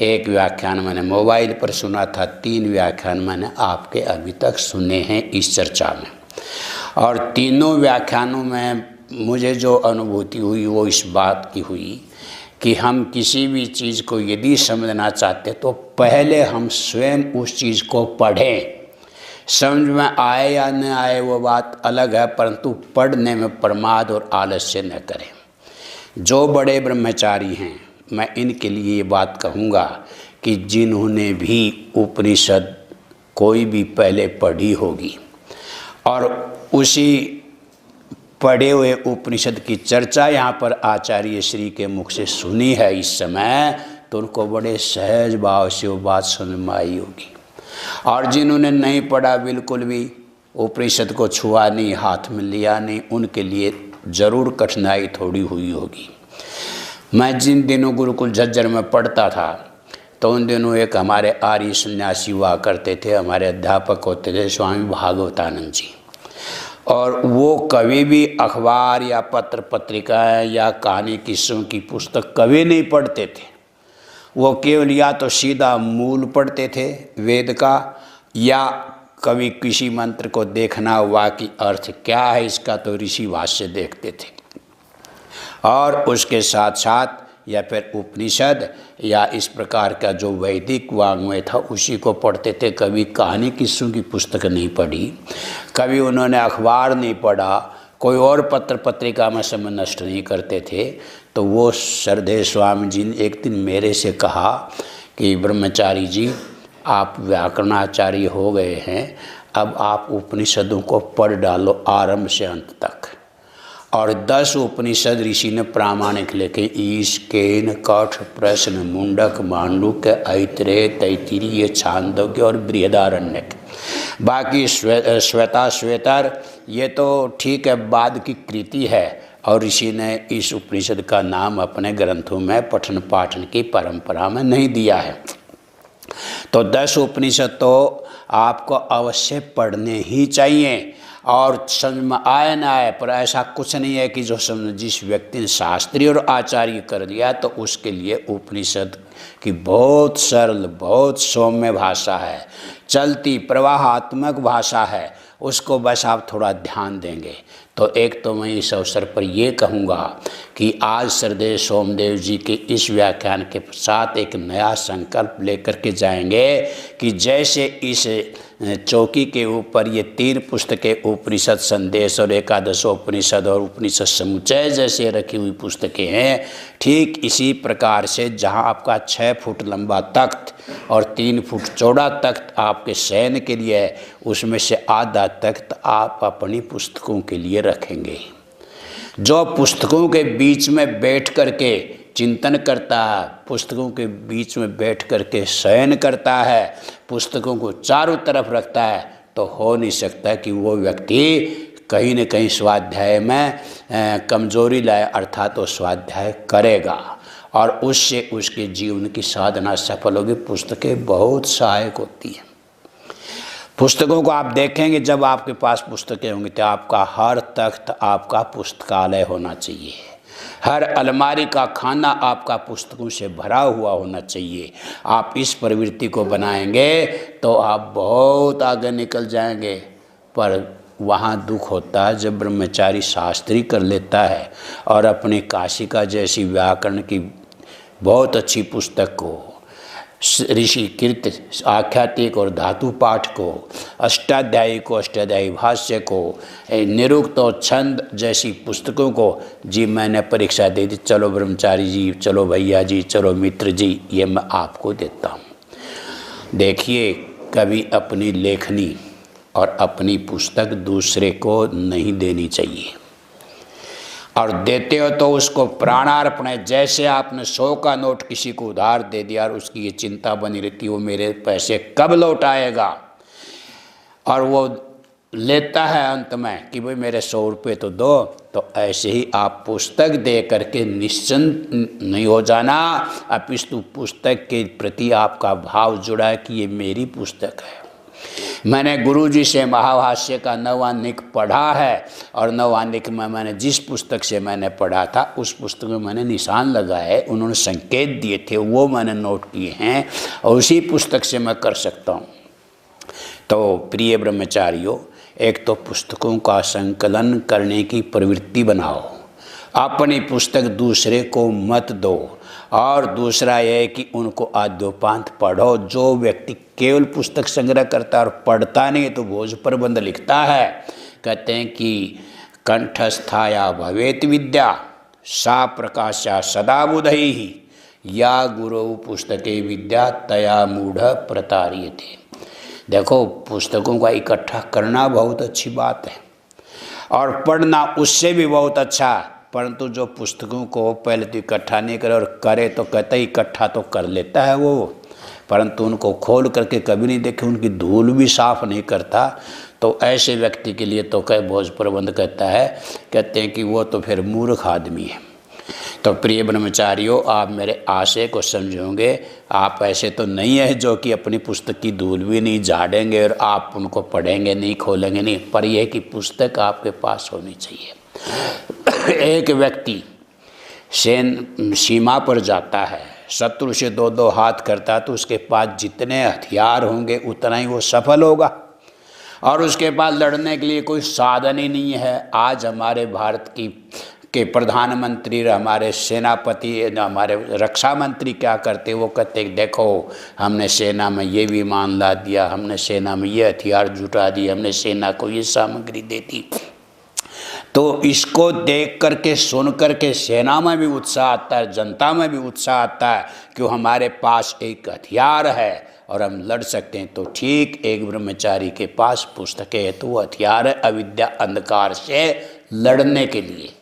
एक व्याख्यान मैंने मोबाइल पर सुना था, 3 व्याख्यान मैंने आपके अभी तक सुने हैं इस चर्चा में। और तीनों व्याख्यानों में मुझे जो अनुभूति हुई वो इस बात की हुई कि हम किसी भी चीज़ को यदि समझना चाहते तो पहले हम स्वयं उस चीज़ को पढ़ें। समझ में आए या न आए वो बात अलग है, परंतु पढ़ने में प्रमाद और आलस्य न करें। जो बड़े ब्रह्मचारी हैं, मैं इनके लिए ये बात कहूँगा कि जिन्होंने भी उपनिषद कोई भी पहले पढ़ी होगी और उसी पढ़े हुए उपनिषद की चर्चा यहाँ पर आचार्य श्री के मुख से सुनी है इस समय, तो उनको बड़े सहज भाव से वो बात समझ में आई होगी। और जिन्होंने नहीं पढ़ा, बिल्कुल भी उपनिषद को छुआ नहीं, हाथ में लिया नहीं, उनके लिए ज़रूर कठिनाई थोड़ी हुई होगी। मैं जिन दिनों गुरुकुल झज्जर में पढ़ता था तो उन दिनों एक हमारे आर्य सन्यासी हुआ करते थे, हमारे अध्यापक होते थे स्वामी भागवतानंद जी। और वो कभी भी अखबार या पत्र पत्रिकाएँ या कहानी किस्सों की पुस्तक कभी नहीं पढ़ते थे। वो केवल या तो सीधा मूल पढ़ते थे वेद का, या कभी किसी मंत्र को देखना हुआ कि अर्थ क्या है इसका तो ऋषि भाष्य देखते थे, और उसके साथ साथ या फिर उपनिषद या इस प्रकार का जो वैदिक वाङ्मय था उसी को पढ़ते थे। कभी कहानी किस्सों की पुस्तक नहीं पढ़ी, कभी उन्होंने अखबार नहीं पढ़ा, कोई और पत्र पत्रिका में समय नष्ट नहीं करते थे। तो वो श्रद्धेय स्वामी जी ने एक दिन मेरे से कहा कि ब्रह्मचारी जी, आप व्याकरणाचार्य हो गए हैं, अब आप उपनिषदों को पढ़ डालो आरंभ से अंत तक। और 10 उपनिषद ऋषि ने प्रामाणिक लिखे, ईश, केन, कठ, प्रश्न, मुंडक, मांडुक्य, ऐतरेय, तैत्तिरीय, छांदोग्य और बृहदारण्यक। बाकी श्वेता श्वेतर ये तो ठीक है, बाद की कृति है, और ऋषि ने इस उपनिषद का नाम अपने ग्रंथों में पठन पाठन की परंपरा में नहीं दिया है। तो 10 उपनिषद तो आपको अवश्य पढ़ने ही चाहिए, और समझ में आए ना आए, पर ऐसा कुछ नहीं है कि जो समझ जिस व्यक्ति ने शास्त्री और आचार्य कर दिया तो उसके लिए उपनिषद की बहुत सरल, बहुत सौम्य भाषा है, चलती प्रवाहात्मक भाषा है, उसको बस आप थोड़ा ध्यान देंगे। तो एक तो मैं इस अवसर पर ये कहूँगा कि आज श्रद्धेय सोमदेव जी के इस व्याख्यान के साथ एक नया संकल्प लेकर के जाएंगे कि जैसे इस चौकी के ऊपर ये 3 पुस्तकें उपनिषद संदेश और एकादशोपनिषद और उपनिषद समुच्चय जैसे रखी हुई पुस्तकें हैं, ठीक इसी प्रकार से जहाँ आपका 6 फुट लंबा तख्त और 3 फुट चौड़ा तख्त आपके शयन के लिए है, उसमें से आधा तख्त आप अपनी पुस्तकों के लिए रखेंगे। जो पुस्तकों के बीच में बैठ करके चिंतन करता है, पुस्तकों के बीच में बैठ करके शयन करता है, पुस्तकों को चारों तरफ रखता है, तो हो नहीं सकता कि वो व्यक्ति कहीं न कहीं स्वाध्याय में कमजोरी लाए, अर्थात तो स्वाध्याय करेगा और उससे उसके जीवन की साधना सफल होगी। पुस्तकें बहुत सहायक होती हैं। पुस्तकों को आप देखेंगे, जब आपके पास पुस्तकें होंगी तो आपका हर तख्त आपका पुस्तकालय होना चाहिए, हर अलमारी का खाना आपका पुस्तकों से भरा हुआ होना चाहिए। आप इस प्रवृत्ति को बनाएंगे तो आप बहुत आगे निकल जाएंगे। पर वहाँ दुख होता है जब ब्रह्मचारी शास्त्री कर लेता है और अपनी काशिका जैसी व्याकरण की बहुत अच्छी पुस्तक को, ऋषि कृत आख्यातिक और धातु पाठ को, अष्टाध्यायी को, अष्टाध्यायी भाष्य को, निरुक्त और छंद जैसी पुस्तकों को, जी मैंने परीक्षा दे दी, चलो ब्रह्मचारी जी, चलो भैया जी, चलो मित्र जी, ये मैं आपको देता हूँ। देखिए, कभी अपनी लेखनी और अपनी पुस्तक दूसरे को नहीं देनी चाहिए, और देते हो तो उसको प्राणार्पण है। जैसे आपने 100 का नोट किसी को उधार दे दिया और उसकी ये चिंता बनी रहती वो मेरे पैसे कब लौट आएगा, और वो लेता है अंत में कि भाई मेरे 100 रुपये तो दो। तो ऐसे ही आप पुस्तक दे करके निश्चिंत नहीं हो जाना, अपितु पुस्तक के प्रति आपका भाव जुड़ा है कि ये मेरी पुस्तक है। मैंने गुरुजी से महाभाष्य का नवानिक पढ़ा है, और नवानिक में मैंने जिस पुस्तक से मैंने पढ़ा था उस पुस्तक में मैंने निशान लगाए, उन्होंने संकेत दिए थे, वो मैंने नोट किए हैं, और उसी पुस्तक से मैं कर सकता हूँ। तो प्रिय ब्रह्मचारियों, एक तो पुस्तकों का संकलन करने की प्रवृत्ति बनाओ, अपनी पुस्तक दूसरे को मत दो, और दूसरा यह है कि उनको आद्योपांत पढ़ो। जो व्यक्ति केवल पुस्तक संग्रह करता है और पढ़ता नहीं तो भोज प्रबंध लिखता है, कहते हैं कि कंठस्थाया भवेत विद्या सा प्रकाशा सदा बुधैहि या गुरु पुस्तके विद्या तया मूढ़ प्रतार्यते। देखो, पुस्तकों का इकट्ठा करना बहुत अच्छी बात है और पढ़ना उससे भी बहुत अच्छा, परंतु जो पुस्तकों को पहले तो इकट्ठा नहीं करे और करे तो कहते इकट्ठा तो कर लेता है वो, परंतु उनको खोल करके कभी नहीं देखे, उनकी धूल भी साफ नहीं करता, तो ऐसे व्यक्ति के लिए तो कई भोज प्रबंध कहते हैं कि वो तो फिर मूर्ख आदमी है। तो प्रिय ब्रह्मचारियों, आप मेरे आशय को समझोगे। आप ऐसे तो नहीं है जो कि अपनी पुस्तक की धूल भी नहीं झाड़ेंगे और आप उनको पढ़ेंगे नहीं, खोलेंगे नहीं, पर यह कि पुस्तक आपके पास होनी चाहिए। एक व्यक्ति सीमा पर जाता है, शत्रु से दो दो हाथ करता है, तो उसके पास जितने हथियार होंगे उतना ही वो सफल होगा, और उसके पास लड़ने के लिए कोई साधन ही नहीं है। आज हमारे भारत के प्रधानमंत्री, हमारे सेनापति, हमारे रक्षा मंत्री क्या करते, वो कहते देखो हमने सेना में ये विमान ला दिया, हमने सेना में ये हथियार जुटा दिए, हमने सेना को ये सामग्री दे दी। तो इसको देख करके सुन करके सेना में भी उत्साह आता है, जनता में भी उत्साह आता है कि हमारे पास एक हथियार है और हम लड़ सकते हैं। तो ठीक एक ब्रह्मचारी के पास पुस्तकें है तो वो हथियार है अविद्या अंधकार से लड़ने के लिए।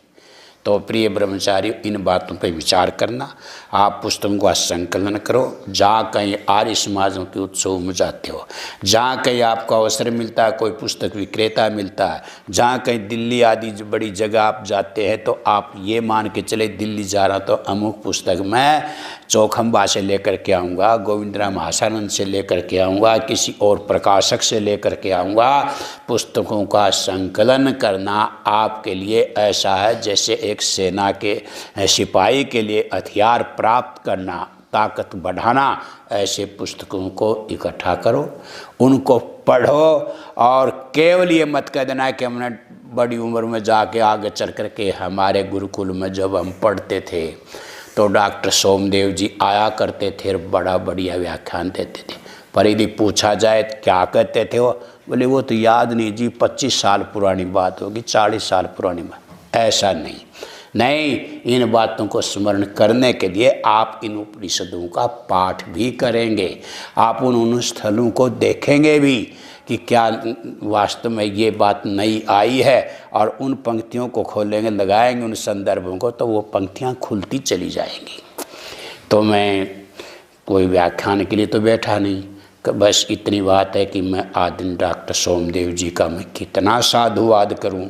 तो प्रिय ब्रह्मचारी, इन बातों पर विचार करना। आप पुस्तकों का संकलन करो। जहाँ कहीं आर्य समाजों के उत्सव में जाते हो, जहाँ कहीं आपको अवसर मिलता है, कोई पुस्तक विक्रेता मिलता है, जहाँ कहीं दिल्ली आदि बड़ी जगह आप जाते हैं, तो आप ये मान के चले दिल्ली जा रहा तो अमुक पुस्तक मैं चौखंबा से लेकर के आऊँगा, गोविंदराम हासानंद से लेकर के आऊँगा, किसी और प्रकाशक से लेकर के आऊँगा। पुस्तकों का संकलन करना आपके लिए ऐसा है जैसे एक सेना के सिपाही के लिए हथियार प्राप्त करना, ताकत बढ़ाना। ऐसे पुस्तकों को इकट्ठा करो, उनको पढ़ो, और केवल ये मत कह देना कि हमने बड़ी उम्र में जाके आगे चल कर के, हमारे गुरुकुल में जब हम पढ़ते थे तो डॉक्टर सोमदेव जी आया करते थे, बड़ा बढ़िया व्याख्यान देते थे, पर यदि पूछा जाए क्या कहते थे वो, बोले वो तो याद नहीं जी, 25 साल पुरानी बात होगी, 40 साल पुरानी बात। ऐसा नहीं, इन बातों को स्मरण करने के लिए आप इन उपनिषदों का पाठ भी करेंगे, आप उन स्थलों को देखेंगे भी कि क्या वास्तव में ये बात नई आई है, और उन पंक्तियों को खोलेंगे, लगाएंगे उन संदर्भों को, तो वो पंक्तियाँ खुलती चली जाएंगी। तो मैं कोई व्याख्यान के लिए तो बैठा नहीं, बस इतनी बात है कि मैं आज दिन डॉक्टर सोमदेव जी का मैं कितना साधुवाद करूं,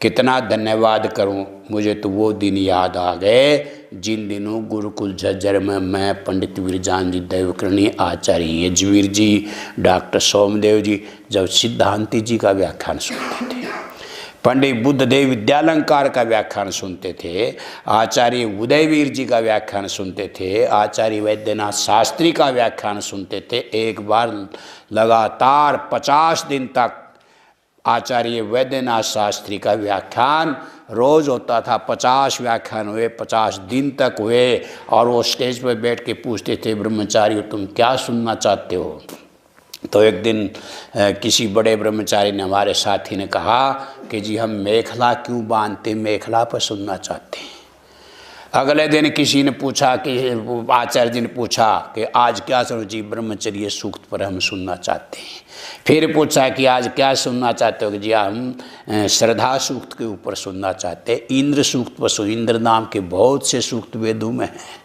कितना धन्यवाद करूं। मुझे तो वो दिन याद आ गए जिन दिनों गुरुकुल झज्जर में मैं पंडित वीरजान जी दैवकर्णी, आचार्य यजवीर जी, डॉक्टर सोमदेव जी जब सिद्धांति जी का व्याख्यान सुनते थे, पंडित बुद्धदेव विद्यालंकार का व्याख्यान सुनते थे, आचार्य उदयवीर जी का व्याख्यान सुनते थे, आचार्य वैद्यनाथ शास्त्री का व्याख्यान सुनते थे। एक बार लगातार 50 दिन तक आचार्य वैद्यनाथ शास्त्री का व्याख्यान रोज होता था। 50 व्याख्यान हुए, 50 दिन तक हुए, और वो स्टेज पर बैठ के पूछते थे, ब्रह्मचारी तुम क्या सुनना चाहते हो? तो एक दिन किसी बड़े ब्रह्मचारी ने, हमारे साथी ने कहा कि जी हम मेखला क्यों बांधते, मेखला पर सुनना चाहते हैं। अगले दिन किसी ने पूछा कि आचार्य जी ने पूछा कि आज क्या सुनो? जी ब्रह्मचर्य सूक्त पर हम सुनना चाहते हैं। फिर पूछा कि आज क्या सुनना चाहते हो? कि जी हम श्रद्धा सूक्त के ऊपर सुनना चाहते हैं। इंद्र सूक्त पर इंद्र नाम के बहुत से सूक्त वेदों में हैं,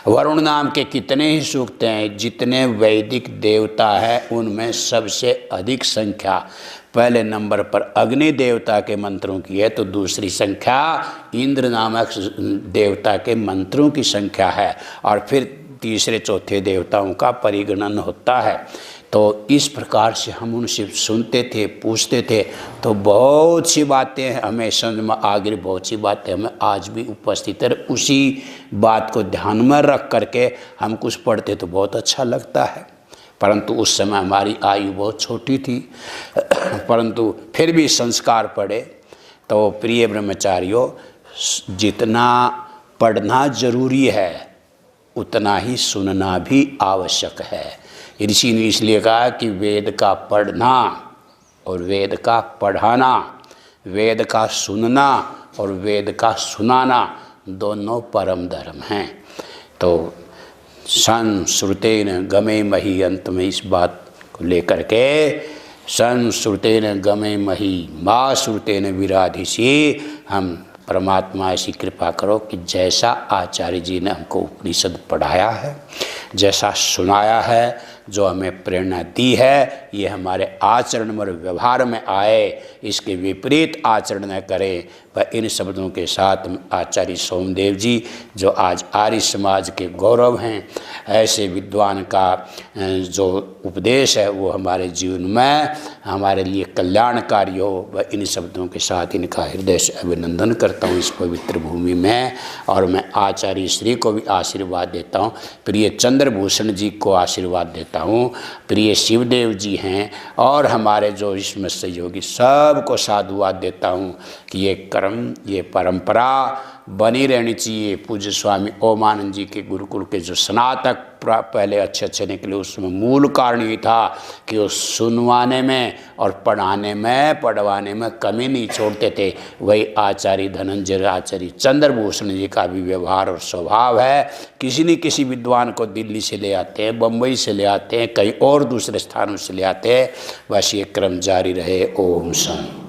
वरुण नाम के कितने ही सूक्त हैं। जितने वैदिक देवता हैं उनमें सबसे अधिक संख्या पहले नंबर पर अग्नि देवता के मंत्रों की है, तो दूसरी संख्या इंद्र नामक देवता के मंत्रों की संख्या है, और फिर तीसरे चौथे देवताओं का परिगणन होता है। तो इस प्रकार से हम उनसे सुनते थे, पूछते थे, तो बहुत सी बातें हमें समझ में आ गई, बहुत सी बातें हमें आज भी उपस्थित है। उसी बात को ध्यान में रख करके हम कुछ पढ़ते तो बहुत अच्छा लगता है, परंतु उस समय हमारी आयु बहुत छोटी थी, परंतु फिर भी संस्कार पड़े। तो प्रिय ब्रह्मचारियों, जितना पढ़ना जरूरी है उतना ही सुनना भी आवश्यक है। ऋषि ने इसलिए कहा कि वेद का पढ़ना और वेद का पढ़ाना, वेद का सुनना और वेद का सुनाना दोनों परम धर्म हैं। तो संश्रुतेन गमे मही, अंत में इस बात को लेकर के संश्रुतेन गमे मही मा श्रुतेन विराधिसी हम परमात्मा ऐसी कृपा करो कि जैसा आचार्य जी ने हमको उपनिषद पढ़ाया है, जैसा सुनाया है, जो हमें प्रेरणा दी है, ये हमारे आचरण और व्यवहार में आए, इसके विपरीत आचरण न करें। वह इन शब्दों के साथ आचार्य सोमदेव जी, जो आज आर्य समाज के गौरव हैं, ऐसे विद्वान का जो उपदेश है वो हमारे जीवन में हमारे लिए कल्याणकारी हो। वह इन शब्दों के साथ इनका हृदय से अभिनंदन करता हूँ इस पवित्र भूमि में। और मैं आचार्य श्री को भी आशीर्वाद देता हूँ, प्रिय चंद्रभूषण जी को आशीर्वाद देता हूँ, प्रिय शिवदेव जी हैं और हमारे जो इसमें सहयोगी सबको साधुवाद देता हूँ कि ये कर्म, ये परंपरा बनी रहनी चाहिए। पूज्य स्वामी ओमानंद जी के गुरुकुल के जो स्नातक पहले अच्छे निकले, उसमें मूल कारण ये था कि वो सुनवाने में और पढ़वाने में कमी नहीं छोड़ते थे। वही आचार्य धनंजय, आचार्य चंद्रभूषण जी का भी व्यवहार और स्वभाव है। किसी न किसी विद्वान को दिल्ली से ले आते हैं, बम्बई से ले आते हैं, कहीं और दूसरे स्थानों से ले आते हैं। बस ये क्रम जारी रहे। ओम शांति।